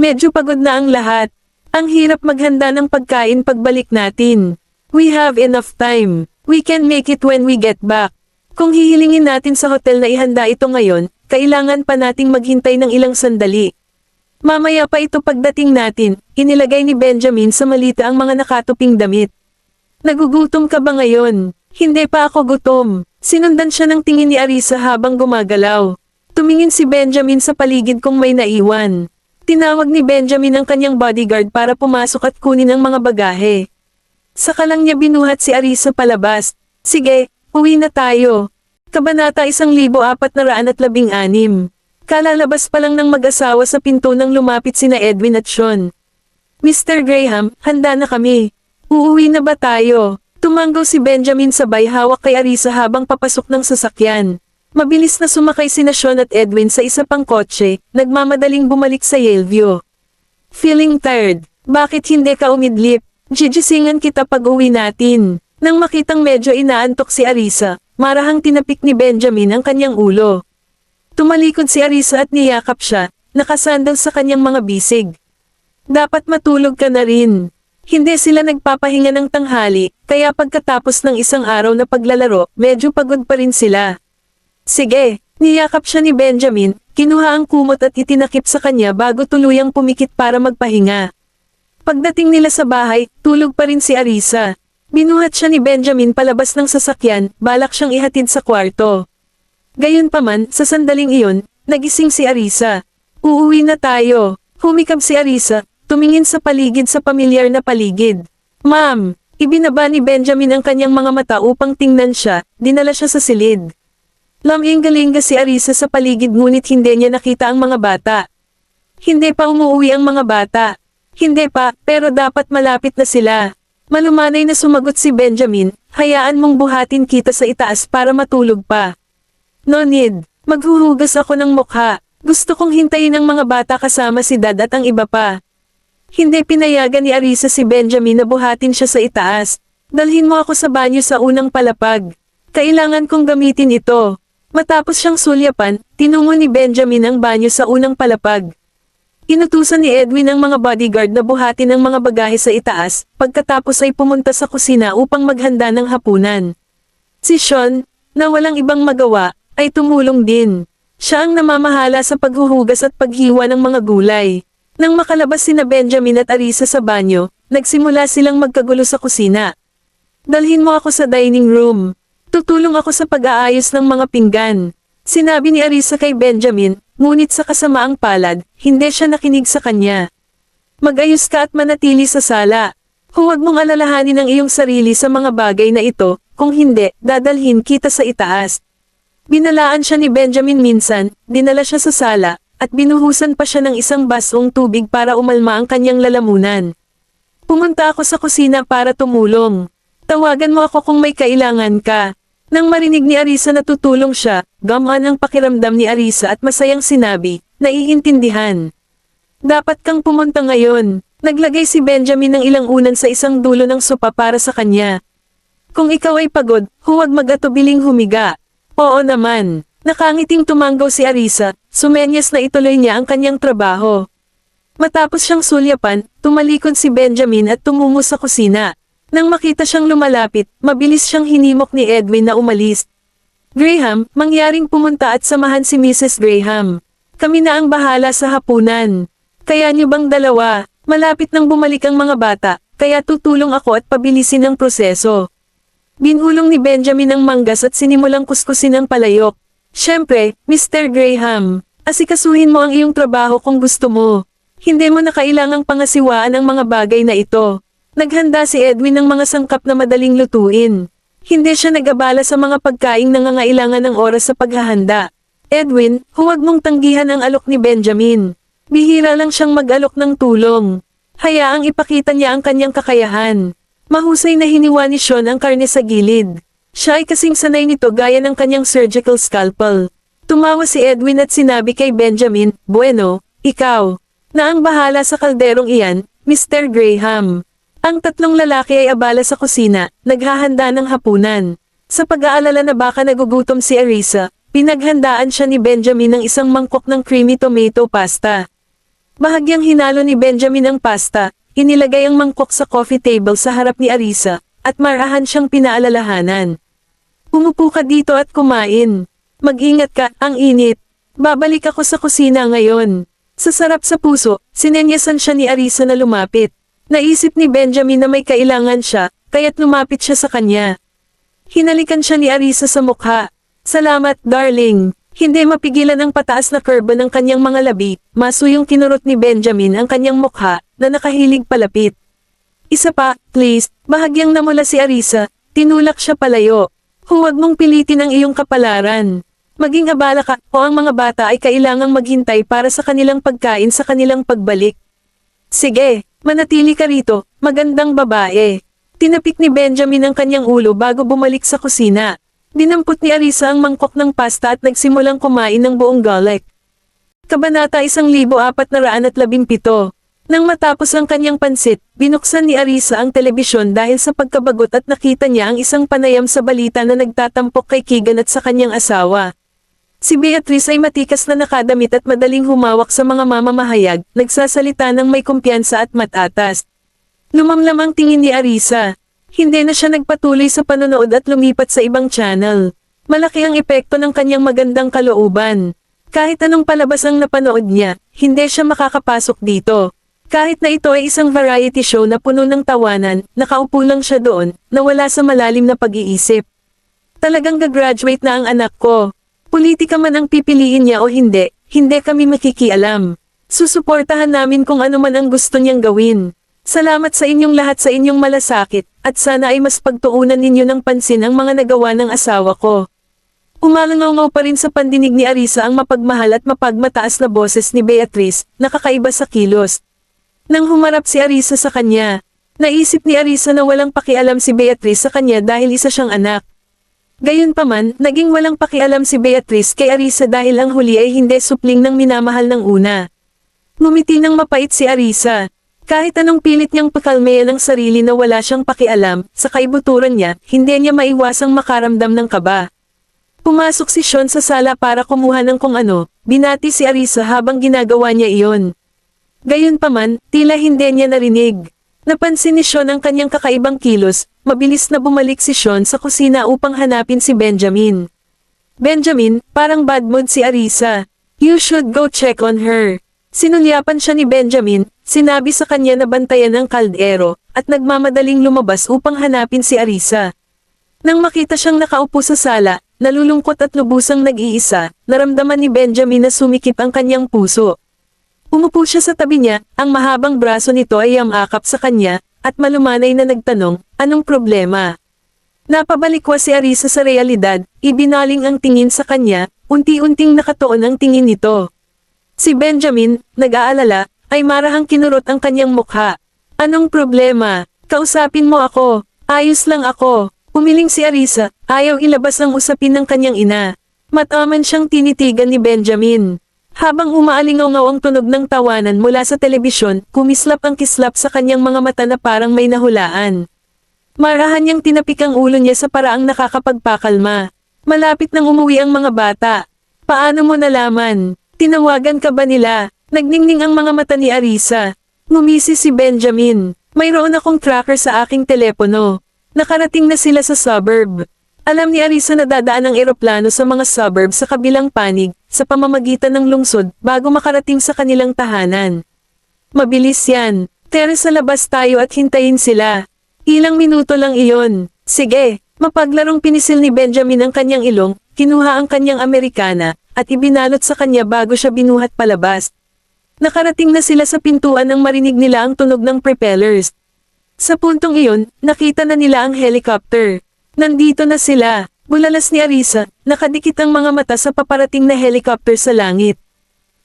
Medyo pagod na ang lahat. Ang hirap maghanda ng pagkain pagbalik natin. We have enough time. We can make it when we get back. Kung hihilingin natin sa hotel na ihanda ito ngayon, kailangan pa nating maghintay ng ilang sandali. Mamaya pa ito pagdating natin, inilagay ni Benjamin sa malita ang mga nakatuping damit. Nagugutom ka ba ngayon? Hindi pa ako gutom. Sinundan siya ng tingin ni Arisa habang gumagalaw. Tumingin si Benjamin sa paligid kung may naiwan. Tinawag ni Benjamin ang kanyang bodyguard para pumasok at kunin ang mga bagahe. Saka lang niya binuhat si Arisa palabas. Sige, uwi na tayo. Kabanata 1416. Kalalabas pa lang ng mag-asawa sa pinto nang lumapit sina Edwin at Sean. Mr. Graham, handa na kami. Uuwi na ba tayo? Tumanggaw si Benjamin sabay hawak kay Arisa habang papasok ng sasakyan. Mabilis na sumakay sina Sean at Edwin sa isa pang kotse, nagmamadaling bumalik sa Yaleview. Feeling tired? Bakit hindi ka umidlip? Gigisingan kita pag uwi natin. Nang makitang medyo inaantok si Arisa, marahang tinapik ni Benjamin ang kanyang ulo. Tumalikod si Arisa at niyakap siya, nakasandal sa kanyang mga bisig. Dapat matulog ka na rin. Hindi sila nagpapahinga ng tanghali, kaya pagkatapos ng isang araw na paglalaro, medyo pagod pa rin sila. Sige, niyakap siya ni Benjamin, kinuha ang kumot at itinakip sa kanya bago tuluyang pumikit para magpahinga. Pagdating nila sa bahay, tulog pa rin si Arisa. Binuhat siya ni Benjamin palabas ng sasakyan, balak siyang ihatid sa kwarto. Gayunpaman, sa sandaling iyon, nagising si Arisa. Uuwi na tayo. Humikab si Arisa, tumingin sa paligid sa pamilyar na paligid. Ma'am, ibinaba ni Benjamin ang kanyang mga mata upang tingnan siya, dinala siya sa silid. Laming-galinga si Arisa sa paligid ngunit hindi niya nakita ang mga bata. Hindi pa umuwi ang mga bata. Hindi pa, pero dapat malapit na sila. Malumanay na sumagot si Benjamin, hayaan mong buhatin kita sa itaas para matulog pa. No need, maghuhugas ako ng mukha. Gusto kong hintayin ang mga bata kasama si Dad at ang iba pa. Hindi pinayagan ni Arisa si Benjamin na buhatin siya sa itaas. Dalhin mo ako sa banyo sa unang palapag. Kailangan kong gamitin ito. Matapos siyang sulyapan, tinungo ni Benjamin ang banyo sa unang palapag. Inutusan ni Edwin ang mga bodyguard na buhatin ang mga bagahe sa itaas, pagkatapos ay pumunta sa kusina upang maghanda ng hapunan. Si Sean, na walang ibang magawa, ay tumulong din. Siya ang namamahala sa paghuhugas at paghiwa ng mga gulay. Nang makalabas sina Benjamin at Arisa sa banyo, nagsimula silang magkagulo sa kusina. Dalhin mo ako sa dining room. Tutulong ako sa pag-aayos ng mga pinggan. Sinabi ni Arisa kay Benjamin, ngunit sa kasamaang palad, hindi siya nakinig sa kanya. Mag-ayos ka at manatili sa sala. Huwag mong alalahanin ang iyong sarili sa mga bagay na ito, kung hindi, dadalhin kita sa itaas. Binalaan siya ni Benjamin minsan, dinala siya sa sala, at binuhusan pa siya ng isang basong tubig para umalma ang kanyang lalamunan. Pumunta ako sa kusina para tumulong. Tawagan mo ako kung may kailangan ka. Nang marinig ni Arisa na tutulong siya, gamaan ang pakiramdam ni Arisa at masayang sinabi, naiintindihan. Dapat kang pumunta ngayon. Naglagay si Benjamin ng ilang unan sa isang dulo ng sopa para sa kanya. Kung ikaw ay pagod, huwag mag-atubiling humiga. Oo naman. Nakangiting tumanggaw si Arisa, sumenyas na ituloy niya ang kanyang trabaho. Matapos siyang sulyapan, tumalikod si Benjamin at tumungo sa kusina. Nang makita siyang lumalapit, mabilis siyang hinimok ni Edwin na umalis. Graham, mangyaring pumunta at samahan si Mrs. Graham. Kami na ang bahala sa hapunan. Kaya niyo bang dalawa? Malapit nang bumalik ang mga bata, kaya tutulong ako at pabilisin ang proseso. Binulong ni Benjamin ang manggas at sinimulang kuskusin ang palayok. Siyempre, Mr. Graham, asikasuhin mo ang iyong trabaho kung gusto mo. Hindi mo na kailangang pangasiwaan ang mga bagay na ito. Naghanda si Edwin ng mga sangkap na madaling lutuin. Hindi siya nag-abala sa mga pagkaing nangangailangan ng oras sa paghahanda. Edwin, huwag mong tanggihan ang alok ni Benjamin. Bihira lang siyang mag-alok ng tulong. Hayaang ipakita niya ang kanyang kakayahan. Mahusay na hiniwa ni Sean ang karne sa gilid. Siya ay kasing sanay nito gaya ng kanyang surgical scalpel. Tumawa si Edwin at sinabi kay Benjamin, Bueno, ikaw, na ang bahala sa kalderong iyan, Mr. Graham. Ang tatlong lalaki ay abala sa kusina, naghahanda ng hapunan. Sa pag-aalala na baka nagugutom si Arisa, pinaghandaan siya ni Benjamin ng isang mangkok ng creamy tomato pasta. Bahagyang hinalo ni Benjamin ang pasta, inilagay ang mangkok sa coffee table sa harap ni Arisa, at marahan siyang pinaalalahanan. Umupo ka dito at kumain. Mag-ingat ka, ang init. Babalik ako sa kusina ngayon. Sa sarap sa puso, sinenyasan siya ni Arisa na lumapit. Naisip ni Benjamin na may kailangan siya, kaya't lumapit siya sa kanya. Hinalikan siya ni Arisa sa mukha. Salamat, darling. Hindi mapigilan ang pataas na kurba ng kanyang mga labi, masuyong kinurot ni Benjamin ang kanyang mukha, na nakahilig palapit. Isa pa, please, bahagyang namula si Arisa, tinulak siya palayo. Huwag mong pilitin ang iyong kapalaran. Maging abala ka, o ang mga bata ay kailangang maghintay para sa kanilang pagkain sa kanilang pagbalik. Sige, manatili ka rito, magandang babae. Tinapik ni Benjamin ang kanyang ulo bago bumalik sa kusina. Dinampot ni Arisa ang mangkok ng pasta at nagsimulang kumain ng buong garlic. Kabanata 1417. Nang matapos ang kanyang pansit, binuksan ni Arisa ang telebisyon dahil sa pagkabagot at nakita niya ang isang panayam sa balita na nagtatampok kay Keegan at sa kanyang asawa. Si Beatrice ay matikas na nakadamit at madaling humawak sa mga mamamahayag, nagsasalita ng may kumpiyansa at matatas. Lumamlam ang tingin ni Arisa. Hindi na siya nagpatuloy sa panonood at lumipat sa ibang channel. Malaki ang epekto ng kanyang magandang kalooban. Kahit anong palabas ang napanood niya, hindi siya makakapasok dito. Kahit na ito ay isang variety show na puno ng tawanan, nakaupo lang siya doon, nawala sa malalim na pag-iisip. Talagang gagraduate na ang anak ko. Politika man ang pipiliin niya o hindi, hindi kami makikialam. Susuportahan namin kung ano man ang gusto niyang gawin. Salamat sa inyong lahat sa inyong malasakit, at sana ay mas pagtuunan ninyo ng pansin ang mga nagawa ng asawa ko. Umalangaw pa rin sa pandinig ni Arisa ang mapagmahal at mapagmataas na boses ni Beatrice, nakakaiba sa kilos. Nang humarap si Arisa sa kanya, naisip ni Arisa na walang pakialam si Beatrice sa kanya dahil isa siyang anak. Gayunpaman, naging walang pakialam si Beatrice kay Arisa dahil ang huli ay hindi supling ng minamahal ng una. Ngumiti ng mapait si Arisa. Kahit anong pilit niyang pakalmayan ang sarili na wala siyang pakialam, sa kaibuturan niya, hindi niya maiwasang makaramdam ng kaba. Pumasok si Sean sa sala para kumuha ng kung ano, binati si Arisa habang ginagawa niya iyon. Gayunpaman, tila hindi niya narinig. Napansin ni Sean ang kanyang kakaibang kilos, mabilis na bumalik si Sean sa kusina upang hanapin si Benjamin. Benjamin, parang bad mood si Arisa. You should go check on her. Sinulyapan siya ni Benjamin, sinabi sa kanya na bantayan ang kaldero, at nagmamadaling lumabas upang hanapin si Arisa. Nang makita siyang nakaupo sa sala, nalulungkot at lubusang nag-iisa, naramdaman ni Benjamin na sumikip ang kanyang puso. Umupo siya sa tabi niya, ang mahabang braso nito ay yamakap sa kanya, at malumanay na nagtanong, anong problema? Napabalikwa si Arisa sa realidad, ibinaling ang tingin sa kanya, unti-unting nakatuon ang tingin nito. Si Benjamin, nag-aalala, ay marahang kinurot ang kanyang mukha. Anong problema? Kausapin mo ako. Ayos lang ako. Umiling si Arisa, ayaw ilabas ang usapin ng kanyang ina. Mataman siyang tinitigan ni Benjamin. Habang umaalingaw ang tunog ng tawanan mula sa telebisyon, kumislap ang kislap sa kanyang mga mata na parang may nahulaan. Marahan niyang tinapik ang ulo niya sa paraang nakakapagpakalma. Malapit nang umuwi ang mga bata. Paano mo nalaman? Tinawagan ka ba nila? Nagningning ang mga mata ni Arisa. Ngumisi si Benjamin. Mayroon akong tracker sa aking telepono. Nakarating na sila sa suburb. Alam ni Arisa na dadaan ang eroplano sa mga suburb sa kabilang panig, sa pamamagitan ng lungsod, bago makarating sa kanilang tahanan. Mabilis yan. Tara sa labas tayo at hintayin sila. Ilang minuto lang iyon. Sige, mapaglarong pinisil ni Benjamin ang kanyang ilong, kinuha ang kanyang Amerikana, at ibinalot sa kanya bago siya binuhat palabas. Nakarating na sila sa pintuan nang marinig nila ang tunog ng propellers. Sa puntong iyon, nakita na nila ang helicopter. Nandito na sila. Bulalas ni Arisa, nakadikit ang mga mata sa paparating na helicopter sa langit.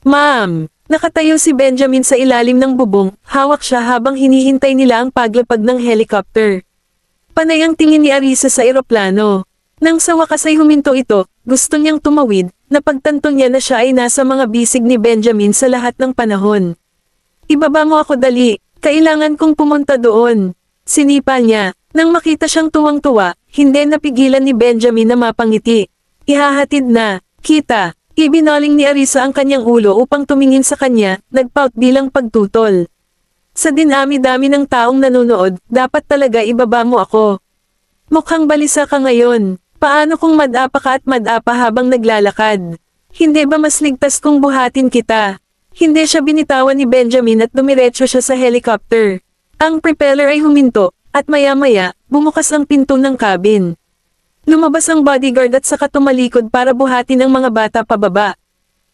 Ma'am! Nakatayo si Benjamin sa ilalim ng bubong, hawak siya habang hinihintay nila ang paglapag ng helicopter. Panay ang tingin ni Arisa sa eroplano. Nang sa wakas ay huminto ito, gusto niyang tumawid, napagtanto niya na siya ay nasa mga bisig ni Benjamin sa lahat ng panahon. Ibaba mo ako dali, kailangan kong pumunta doon. Sinipa niya. Nang makita siyang tuwang-tuwa, hindi napigilan ni Benjamin na mapangiti. Ihahatid na, kita. Ibinaling ni Arisa ang kanyang ulo upang tumingin sa kanya, nagpout bilang pagtutol. Sa dinami-dami ng taong nanonood, dapat talaga ibaba mo ako. Mukhang balisa ka ngayon. Paano kung madapa ka at madapa habang naglalakad? Hindi ba mas ligtas kung buhatin kita? Hindi siya binitawan ni Benjamin at dumiretso siya sa helicopter. Ang propeller ay huminto, at maya-maya, bumukas ang pinto ng cabin. Lumabas ang bodyguard at saka tumalikod para buhatin ang mga bata pababa.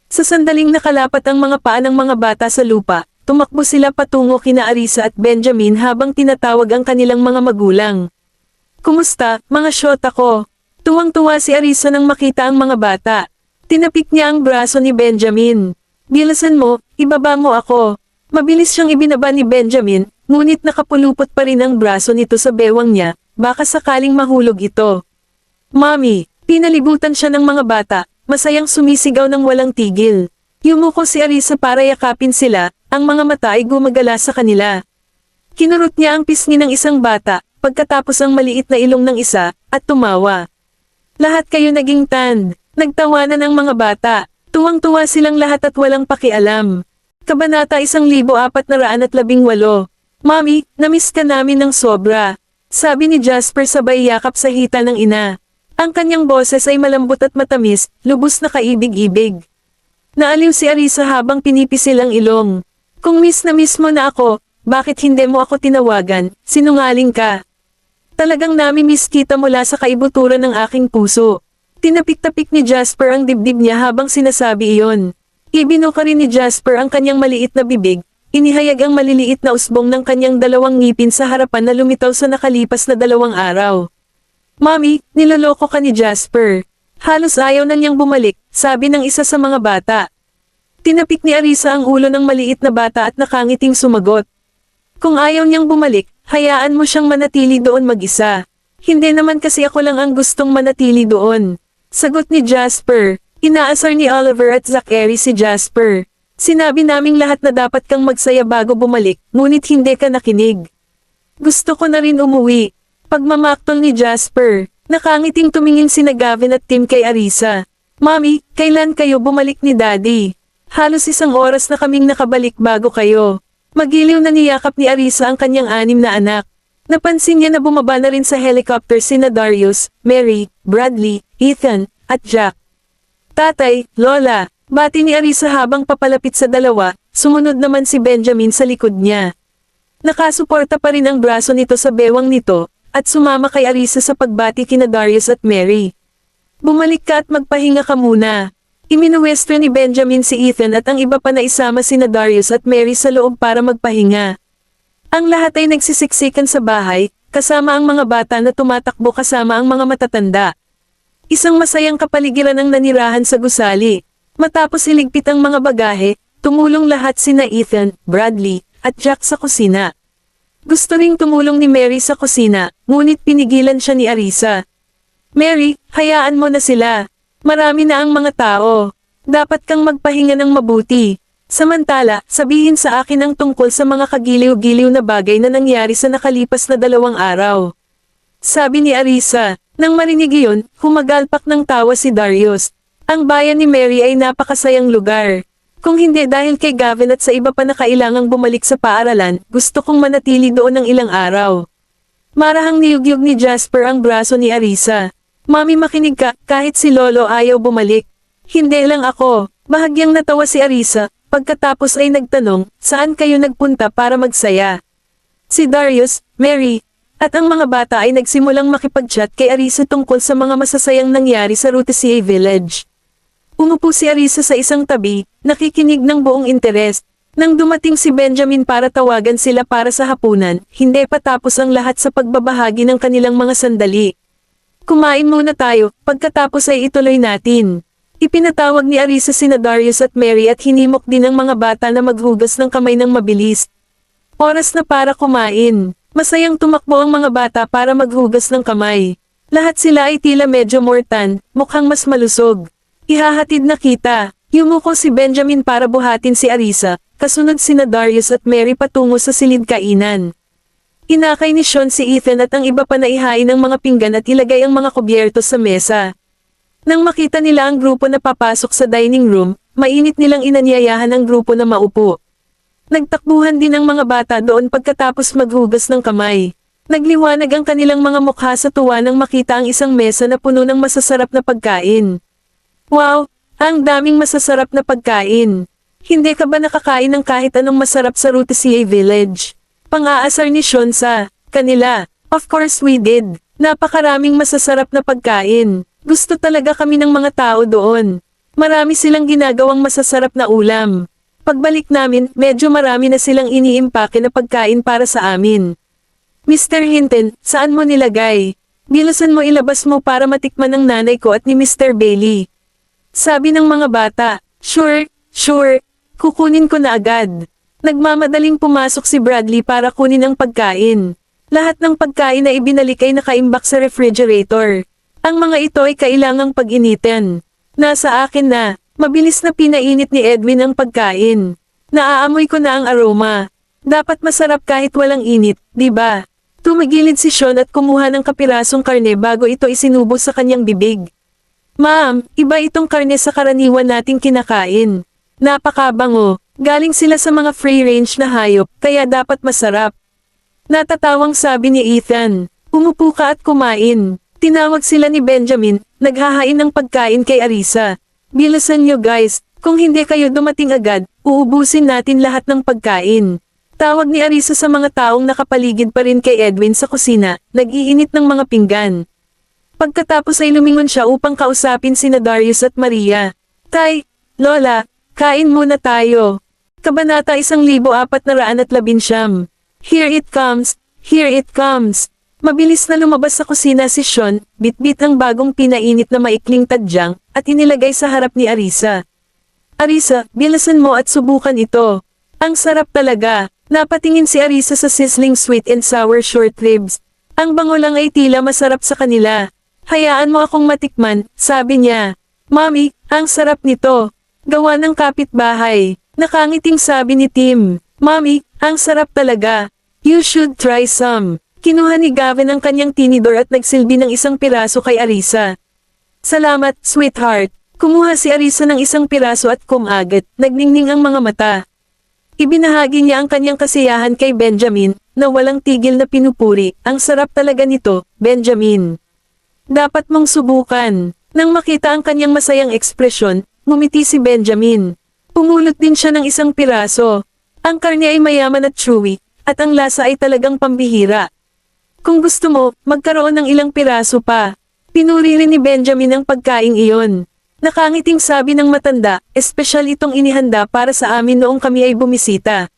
Sa sandaling nakalapat ang mga paa ng mga bata sa lupa, tumakbo sila patungo kina Arisa at Benjamin habang tinatawag ang kanilang mga magulang. Kumusta, mga syota ko? Tuwang-tuwa si Arisa nang makita ang mga bata. Tinapik niya ang braso ni Benjamin. Bilisan mo, ibaba mo ako. Mabilis siyang ibinaba ni Benjamin, ngunit nakapulupot pa rin ang braso nito sa bewang niya, baka sakaling mahulog ito. Mommy, pinalibutan siya ng mga bata, masayang sumisigaw ng walang tigil. Yumuko si Arisa para yakapin sila, ang mga mata ay gumagala sa kanila. Kinurot niya ang pisngi ng isang bata, pagkatapos ang maliit na ilong ng isa, at tumawa. Lahat kayo naging tan. Nagtawanan ang mga bata. Tuwang-tuwa silang lahat at walang pakialam. Kabanata 1418. Mommy, namiss ka namin ng sobra. Sabi ni Jasper sabay yakap sa hita ng ina. Ang kanyang boses ay malambot at matamis, lubos na kaibig-ibig. Naaliw si Arisa habang pinipisil ang ilong. Kung miss na miss mo na ako, bakit hindi mo ako tinawagan? Sinungaling ka. Talagang nami-miss kita mula sa kaibuturan ng aking puso. Tinapik-tapik ni Jasper ang dibdib niya habang sinasabi iyon. Ibinuka rin ni Jasper ang kanyang maliit na bibig, inihayag ang maliliit na usbong ng kanyang dalawang ngipin sa harapan na lumitaw sa nakalipas na 2 araw. Mommy, niloloko ka ni Jasper. Halos ayaw na niyang bumalik, sabi ng isa sa mga bata. Tinapik ni Arisa ang ulo ng maliit na bata at nakangiting sumagot. Kung ayaw niyang bumalik, hayaan mo siyang manatili doon mag-isa. Hindi naman kasi ako lang ang gustong manatili doon. Sagot ni Jasper. Inaasar ni Oliver at Zachary si Jasper. Sinabi naming lahat na dapat kang magsaya bago bumalik, ngunit hindi ka nakinig. Gusto ko na rin umuwi. Pagmamaktol ni Jasper. Nakangiting tumingin sina Gavin at Tim kay Arisa. Mommy, kailan kayo bumalik ni Daddy? Halos 1 oras na kaming nakabalik bago kayo. Magiliw na niyakap ni Arisa ang kanyang 6 na anak. Napansin niya na bumaba na rin sa helicopter sina Darius, Mary, Bradley, Ethan, at Jack. Tatay, Lola, bati ni Arisa habang papalapit sa dalawa, sumunod naman si Benjamin sa likod niya. Nakasuporta pa rin ang braso nito sa bewang nito, at sumama kay Arisa sa pagbati kina Darius at Mary. Bumalik ka at magpahinga ka muna. Iminuwestro ni Benjamin si Ethan at ang iba pa na isama sina Darius at Mary sa loob para magpahinga. Ang lahat ay nagsisiksikan sa bahay, kasama ang mga bata na tumatakbo kasama ang mga matatanda. Isang masayang kapaligiran ang nanirahan sa gusali. Matapos iligpit ang mga bagahe, tumulong lahat sina Ethan, Bradley, at Jack sa kusina. Gusto ring tumulong ni Mary sa kusina, ngunit pinigilan siya ni Arisa. Mary, hayaan mo na sila. Marami na ang mga tao. Dapat kang magpahinga ng mabuti. Samantala, sabihin sa akin ang tungkol sa mga kagiliw-giliw na bagay na nangyari sa nakalipas na 2 araw. Sabi ni Arisa. Nang marinig iyon, humagalpak ng tawa si Darius. Ang bayan ni Mary ay napakasayang lugar. Kung hindi dahil kay Gavin at sa iba pa na kailangang bumalik sa paaralan, gusto kong manatili doon ng ilang araw. Marahang niyugyug ni Jasper ang braso ni Arisa. Mami, makinig ka, kahit si Lolo ayaw bumalik. Hindi lang ako. Bahagyang natawa si Arisa. Pagkatapos ay nagtanong, saan kayo nagpunta para magsaya? Si Darius, Mary, at ang mga bata ay nagsimulang makipag-chat kay Arisa tungkol sa mga masasayang nangyari sa Rutisia Village. Umupo si Arisa sa isang tabi, nakikinig ng buong interes. Nang dumating si Benjamin para tawagan sila para sa hapunan, hindi pa tapos ang lahat sa pagbabahagi ng kanilang mga sandali. Kumain muna tayo, pagkatapos ay ituloy natin. Ipinatawag ni Arisa sina Darius at Mary at hinimok din ang mga bata na maghugas ng kamay ng mabilis. Oras na para kumain. Masayang tumakbo ang mga bata para maghugas ng kamay. Lahat sila ay tila medyo mortan, mukhang mas malusog. Ihahatid na kita. Yumuko si Benjamin para buhatin si Arisa, kasunod sina Darius at Mary patungo sa silid kainan. Inakay ni Sean si Ethan at ang iba pa na ihain ang mga pinggan at ilagay ang mga kubyertos sa mesa. Nang makita nila ang grupo na papasok sa dining room, mainit nilang inanyayahan ang grupo na maupo. Nagtakbuhan din ang mga bata doon pagkatapos maghugas ng kamay. Nagliwanag ang kanilang mga mukha sa tuwa nang makita ang isang mesa na puno ng masasarap na pagkain. Wow! Ang daming masasarap na pagkain! Hindi ka ba nakakain ng kahit anong masarap sa Rutisia Village? Pang-aasar ni Sean sa kanila. Of course we did. Napakaraming masasarap na pagkain. Gusto talaga kami ng mga tao doon. Marami silang ginagawang masasarap na ulam. Pagbalik namin, medyo marami na silang iniimpake na pagkain para sa amin. Mr. Hinton, saan mo nilagay? Bilisan mo ilabas mo para matikman ng nanay ko at ni Mr. Bailey. Sabi ng mga bata, sure, kukunin ko na agad. Nagmamadaling pumasok si Bradley para kunin ang pagkain. Lahat ng pagkain na ibinalik ay nakaimbak sa refrigerator. Ang mga ito ay kailangang pag-initin. Nasa akin na. Mabilis na pinainit ni Edwin ang pagkain. Naaamoy ko na ang aroma. Dapat masarap kahit walang init, di ba? Tumigilid si Sean at kumuha ng kapirasong karne bago ito isinubo sa kanyang bibig. Ma'am, iba itong karne sa karaniwan nating kinakain. Napakabango. Galing sila sa mga free-range na hayop, kaya dapat masarap. Natatawang sabi ni Ethan. Umupo ka at kumain. Tinawag sila ni Benjamin, naghahain ng pagkain kay Arisa. Bilisan nyo guys, kung hindi kayo dumating agad, uubusin natin lahat ng pagkain. Tawag ni Arisa sa mga taong nakapaligid pa rin kay Edwin sa kusina, nag-iinit ng mga pinggan. Pagkatapos ay lumingon siya upang kausapin sina Darius at Maria. Tay, Lola, kain muna tayo. Kabanata 1419. Here it comes, here it comes. Mabilis na lumabas sa kusina si Sean, bitbit ang bagong pinainit na maikling tadyang, at inilagay sa harap ni Arisa. Arisa, bilisan mo at subukan ito. Ang sarap talaga. Napatingin si Arisa sa sizzling sweet and sour short ribs. Ang bango lang ay tila masarap sa kanila. Hayaan mo akong matikman, sabi niya. Mommy, ang sarap nito. Gawa ng kapitbahay. Nakangiting sabi ni Tim. Mommy, ang sarap talaga. You should try some. Kinuha ni Gavin ang kanyang tinidor at nagsilbi ng isang piraso kay Arisa. Salamat, sweetheart. Kumuha si Arisa ng isang piraso at kumagat, nagningning ang mga mata. Ibinahagi niya ang kanyang kasiyahan kay Benjamin, na walang tigil na pinupuri. Ang sarap talaga nito, Benjamin. Dapat mong subukan. Nang makita ang kanyang masayang ekspresyon, ngumiti si Benjamin. Pumulot din siya ng isang piraso. Ang karne ay mayaman at chewy, at ang lasa ay talagang pambihira. Kung gusto mo, magkaroon ng ilang piraso pa. Pinuri rin ni Benjamin ang pagkaing iyon. Nakangiting sabi ng matanda, espesyal itong inihanda para sa amin noong kami ay bumisita.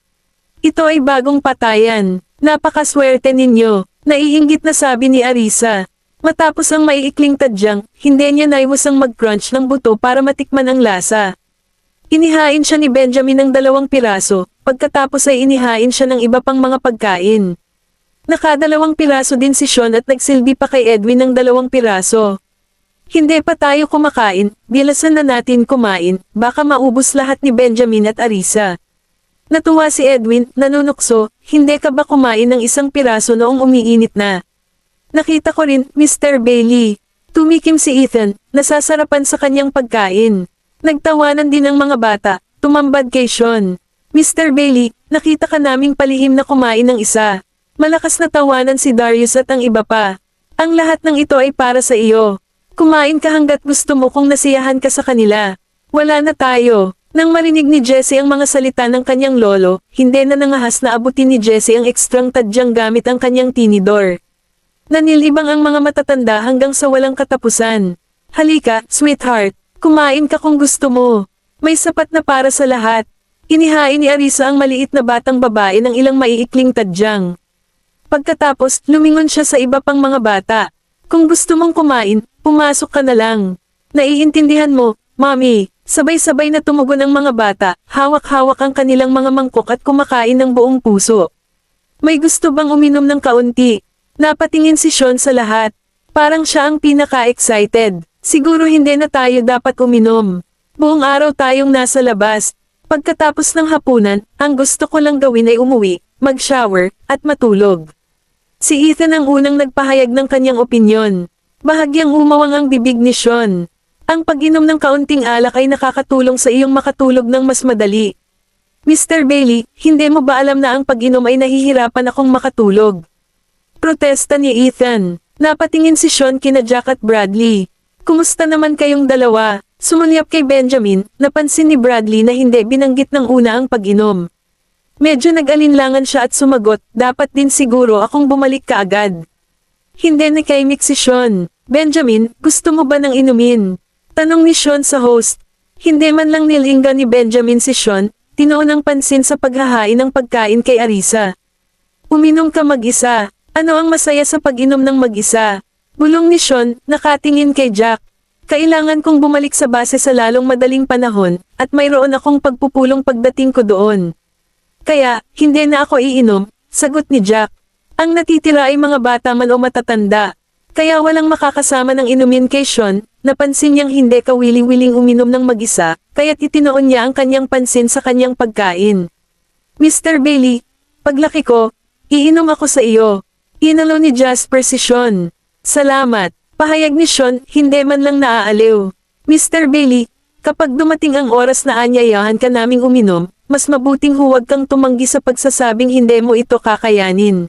Ito ay bagong patayan. Napakaswerte ninyo. Naiinggit na sabi ni Arisa. Matapos ang maiikling tadyang, hindi niya naiwasang mag-crunch ng buto para matikman ang lasa. Inihain siya ni Benjamin ng 2 piraso, pagkatapos ay inihain siya ng iba pang mga pagkain. Nakadalawang piraso din si Sean at nagsilbi pa kay Edwin ng 2 piraso. Hindi pa tayo kumakain, bilasan na natin kumain, baka maubos lahat ni Benjamin at Arisa. Natuwa si Edwin, nanunukso, hindi ka ba kumain ng 1 piraso noong umiinit na? Nakita ko rin, Mr. Bailey. Tumikim si Ethan, nasasarapan sa kanyang pagkain. Nagtawanan din ang mga bata, tumambad kay Sean. Mr. Bailey, nakita ka naming palihim na kumain ng isa. Malakas na tawanan si Darius at ang iba pa. Ang lahat ng ito ay para sa iyo. Kumain ka hanggat gusto mo kung nasiyahan ka sa kanila. Wala na tayo. Nang marinig ni Jessie ang mga salita ng kanyang lolo, hindi na nangahas na abutin ni Jessie ang ekstrang tadyang gamit ang kanyang tinidor. Nanilibang ang mga matatanda hanggang sa walang katapusan. Halika, sweetheart. Kumain ka kung gusto mo. May sapat na para sa lahat. Inihain ni Arisa ang maliit na batang babae ng ilang maiikling tadyang. Pagkatapos, lumingon siya sa iba pang mga bata. Kung gusto mong kumain, pumasok ka na lang. Naiintindihan mo, Mommy. Sabay-sabay na tumugon ang mga bata, hawak-hawak ang kanilang mga mangkok at kumakain ng buong puso. May gusto bang uminom ng kaunti? Napatingin si Sean sa lahat. Parang siya ang pinaka-excited. Siguro hindi na tayo dapat uminom. Buong araw tayong nasa labas. Pagkatapos ng hapunan, ang gusto ko lang gawin ay umuwi, mag-shower, at matulog. Si Ethan ang unang nagpahayag ng kanyang opinyon. Bahagyang umawang ang bibig ni Sean. Ang pag-inom ng kaunting alak ay nakakatulong sa iyong makatulog ng mas madali. Mr. Bailey, hindi mo ba alam na ang pag-inom ay nahihirapan akong makatulog? Protesta ni Ethan. Napatingin si Sean kina Jack at Bradley. Kumusta naman kayong dalawa? Sumulyap kay Benjamin, napansin ni Bradley na hindi binanggit ng una ang pag-inom. Medyo nag-alinlangan siya at sumagot, dapat din siguro akong bumalik kaagad. Hindi nakaimik si Sean. Benjamin, gusto mo ba ng inumin? Tanong ni Sean sa host. Hindi man lang nilingga ni Benjamin si Sean, tinuon ang pansin sa paghahain ng pagkain kay Arisa. Uminom ka mag-isa. Ano ang masaya sa pag-inom ng mag-isa? Bulong ni Sean, nakatingin kay Jack. Kailangan kong bumalik sa base sa lalong madaling panahon, at mayroon akong pagpupulong pagdating ko doon. Kaya, hindi na ako iinom, sagot ni Jack. Ang natitira ay mga bata man o matatanda. Kaya walang makakasama ng inumin kay Sean, napansin niyang hindi kawiling-wiling uminom ng mag-isa, kaya't itinoon niya ang kanyang pansin sa kanyang pagkain. Mr. Bailey, paglaki ko, iinom ako sa iyo. Inalo ni Jasper si Sean. Salamat. Pahayag ni Sean, hindi man lang naaaliw. Mr. Bailey, kapag dumating ang oras na anyayahan ka naming uminom, mas mabuting huwag kang tumanggi sa pagsasabing hindi mo ito kakayanin.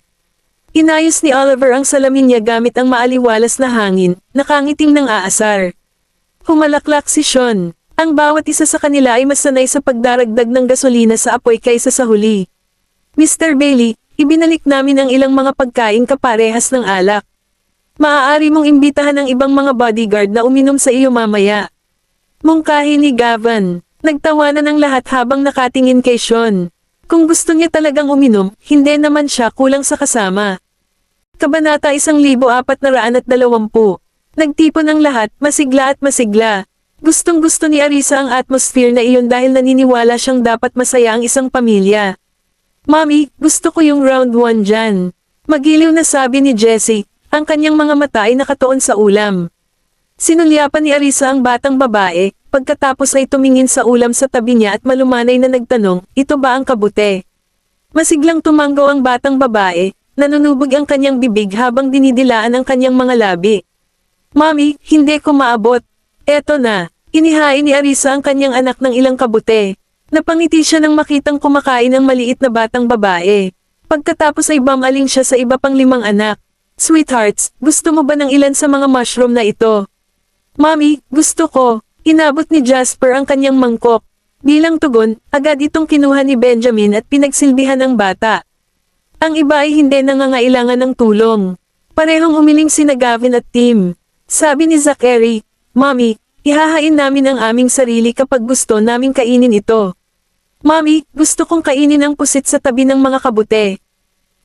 Inayos ni Oliver ang salamin niya gamit ang maaliwalas na hangin, nakangiting ng aasar. Humalaklak si Sean. Ang bawat isa sa kanila ay masanay sa pagdaragdag ng gasolina sa apoy kaysa sa huli. Mr. Bailey, ibinalik namin ang ilang mga pagkain kaparehas ng alak. Maaari mong imbitahan ang ibang mga bodyguard na uminom sa iyo mamaya. Mungkahi ni Gavin. Nagtawanan ang lahat habang nakatingin kay Sean. Kung gusto niya talagang uminom, hindi naman siya kulang sa kasama. Kabanata 1420. Nagtipon ang lahat, masigla at masigla. Gustong-gusto ni Arisa ang atmosphere na iyon dahil naniniwala siyang dapat masaya ang isang pamilya. Mommy, gusto ko yung round 1 dyan. Magiliw na sabi ni Jessie, ang kanyang mga mata ay nakatuon sa ulam. Sinulyapan ni Arisa ang batang babae, pagkatapos ay tumingin sa ulam sa tabi niya at malumanay na nagtanong, ito ba ang kabute? Masiglang tumanggaw ang batang babae, nanunubog ang kanyang bibig habang dinidilaan ang kanyang mga labi. Mommy, hindi ko maabot. Eto na, inihain ni Arisa ang kanyang anak ng ilang kabute. Napangiti siya nang makitang kumakain ang maliit na batang babae. Pagkatapos ay bumaling siya sa iba pang 5 anak. Sweethearts, gusto mo ba ng ilan sa mga mushroom na ito? Mommy, gusto ko. Inabot ni Jasper ang kanyang mangkok. Bilang tugon, agad itong kinuha ni Benjamin at pinagsilbihan ng bata. Ang iba ay hindi nangangailangan ng tulong. Parehong umiling sina Gavin at Tim. Sabi ni Zachary, Mommy, ihahain namin ang aming sarili kapag gusto naming kainin ito. Mommy, gusto kong kainin ang pusit sa tabi ng mga kabute.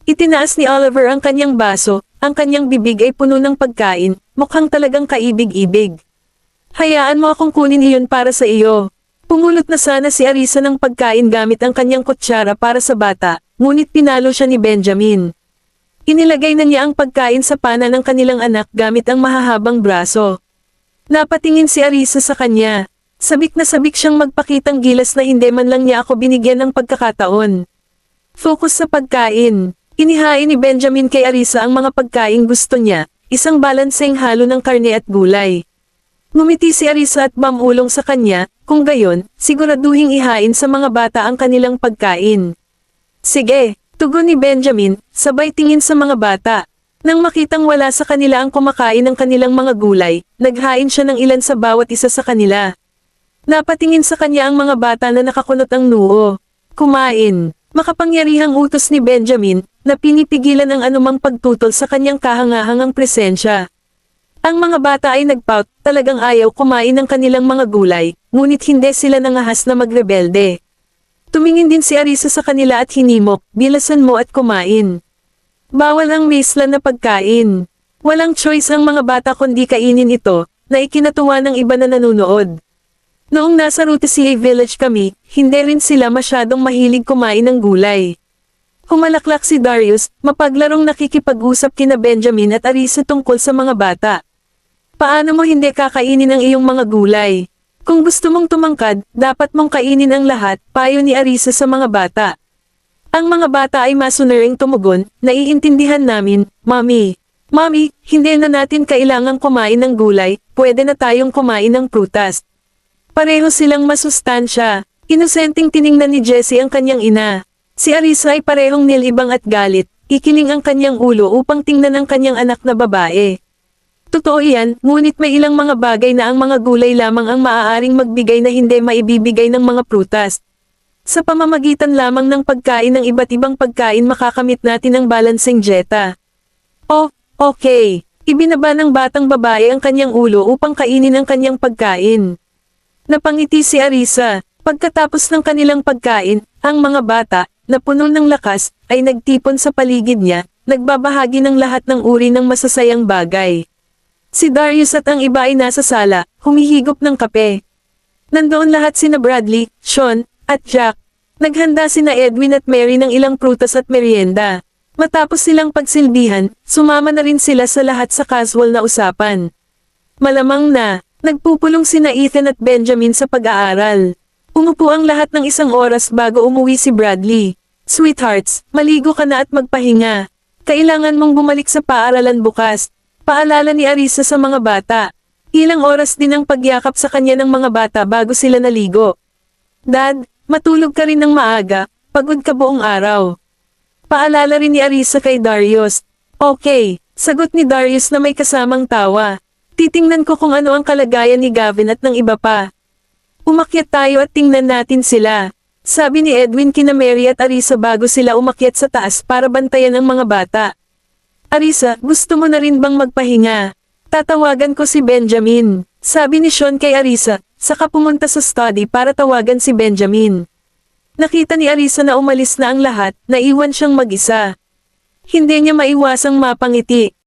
Itinaas ni Oliver ang kanyang baso, ang kanyang bibig ay puno ng pagkain, mukhang talagang kaibig-ibig. Hayaan mo akong kunin iyon para sa iyo. Pumulot na sana si Arisa ng pagkain gamit ang kanyang kutsara para sa bata, ngunit pinalo siya ni Benjamin. Inilagay na niya ang pagkain sa pana ng kanilang anak gamit ang mahahabang braso. Napatingin si Arisa sa kanya. Sabik na sabik siyang magpakitang gilas na hindi man lang niya ako binigyan ng pagkakataon. Focus sa pagkain. Inihain ni Benjamin kay Arisa ang mga pagkaing gusto niya, isang balanseng halo ng karne at gulay. Ngumiti si Arisa at bumulong sa kanya, kung gayon, siguraduhing ihain sa mga bata ang kanilang pagkain. Sige, tugon ni Benjamin, sabay tingin sa mga bata. Nang makitang wala sa kanila ang kumakain ng kanilang mga gulay, naghain siya ng ilan sa bawat isa sa kanila. Napatingin sa kanya ang mga bata na nakakunot ang noo. Kumain. Makapangyarihang utos ni Benjamin, na pinipigilan ang anumang pagtutol sa kanyang kahangahangang presensya. Ang mga bata ay nagpout, talagang ayaw kumain ng kanilang mga gulay, ngunit hindi sila nangahas na magrebelde. Tumingin din si Arisa sa kanila at hinimok, bilasan mo at kumain. Bawal ang mesla na pagkain. Walang choice ang mga bata kundi kainin ito, na ikinatuwa ng iba na nanunood. Noong nasa Rutesia Village kami, hindi rin sila masyadong mahilig kumain ng gulay. Humalaklak si Darius, mapaglarong nakikipag-usap kina Benjamin at Arisa tungkol sa mga bata. Paano mo hindi kakainin ang iyong mga gulay? Kung gusto mong tumangkad, dapat mong kainin ang lahat, payo ni Arisa sa mga bata. Ang mga bata ay masunuring tumugon, naiintindihan namin, Mommy. Mami, hindi na natin kailangang kumain ng gulay, pwede na tayong kumain ng prutas. Pareho silang masustansya. Inosenteng tiningnan ni Jessie ang kanyang ina. Si Arisa ay parehong nilibang at galit, ikiling ang kanyang ulo upang tingnan ang kanyang anak na babae. Totoo iyan, ngunit may ilang mga bagay na ang mga gulay lamang ang maaaring magbigay na hindi maibibigay ng mga prutas. Sa pamamagitan lamang ng pagkain ng iba't ibang pagkain makakamit natin ang balancing dieta. Oh, okay. Ibinaba ng batang babae ang kanyang ulo upang kainin ang kanyang pagkain. Napangiti si Arisa. Pagkatapos ng kanilang pagkain, ang mga bata, na puno ng lakas, ay nagtipon sa paligid niya, nagbabahagi ng lahat ng uri ng masasayang bagay. Si Darius at ang iba ay nasa sala, humihigop ng kape. Nandoon lahat sina Bradley, Sean, at Jack. Naghanda sina Edwin at Mary ng ilang prutas at merienda. Matapos silang pagsilbihan, sumama na rin sila sa lahat sa casual na usapan. Malamang na, nagpupulong sina Ethan at Benjamin sa pag-aaral. Umupo ang lahat ng isang oras bago umuwi si Bradley. Sweethearts, maligo ka na at magpahinga. Kailangan mong bumalik sa paaralan bukas. Paalala ni Arisa sa mga bata. Ilang oras din ang pagyakap sa kanya ng mga bata bago sila naligo. Dad, matulog ka rin ng maaga, pagod ka buong araw. Paalala rin ni Arisa kay Darius. Okay, sagot ni Darius na may kasamang tawa. Titingnan ko kung ano ang kalagayan ni Gavin at ng iba pa. Umakyat tayo at tingnan natin sila. Sabi ni Edwin kina Mary at Arisa bago sila umakyat sa taas para bantayan ang mga bata. Arisa, gusto mo na rin bang magpahinga? Tatawagan ko si Benjamin. Sabi ni Sean kay Arisa, saka pumunta sa study para tawagan si Benjamin. Nakita ni Arisa na umalis na ang lahat, naiwan siyang mag-isa. Hindi niya maiwasang mapangiti.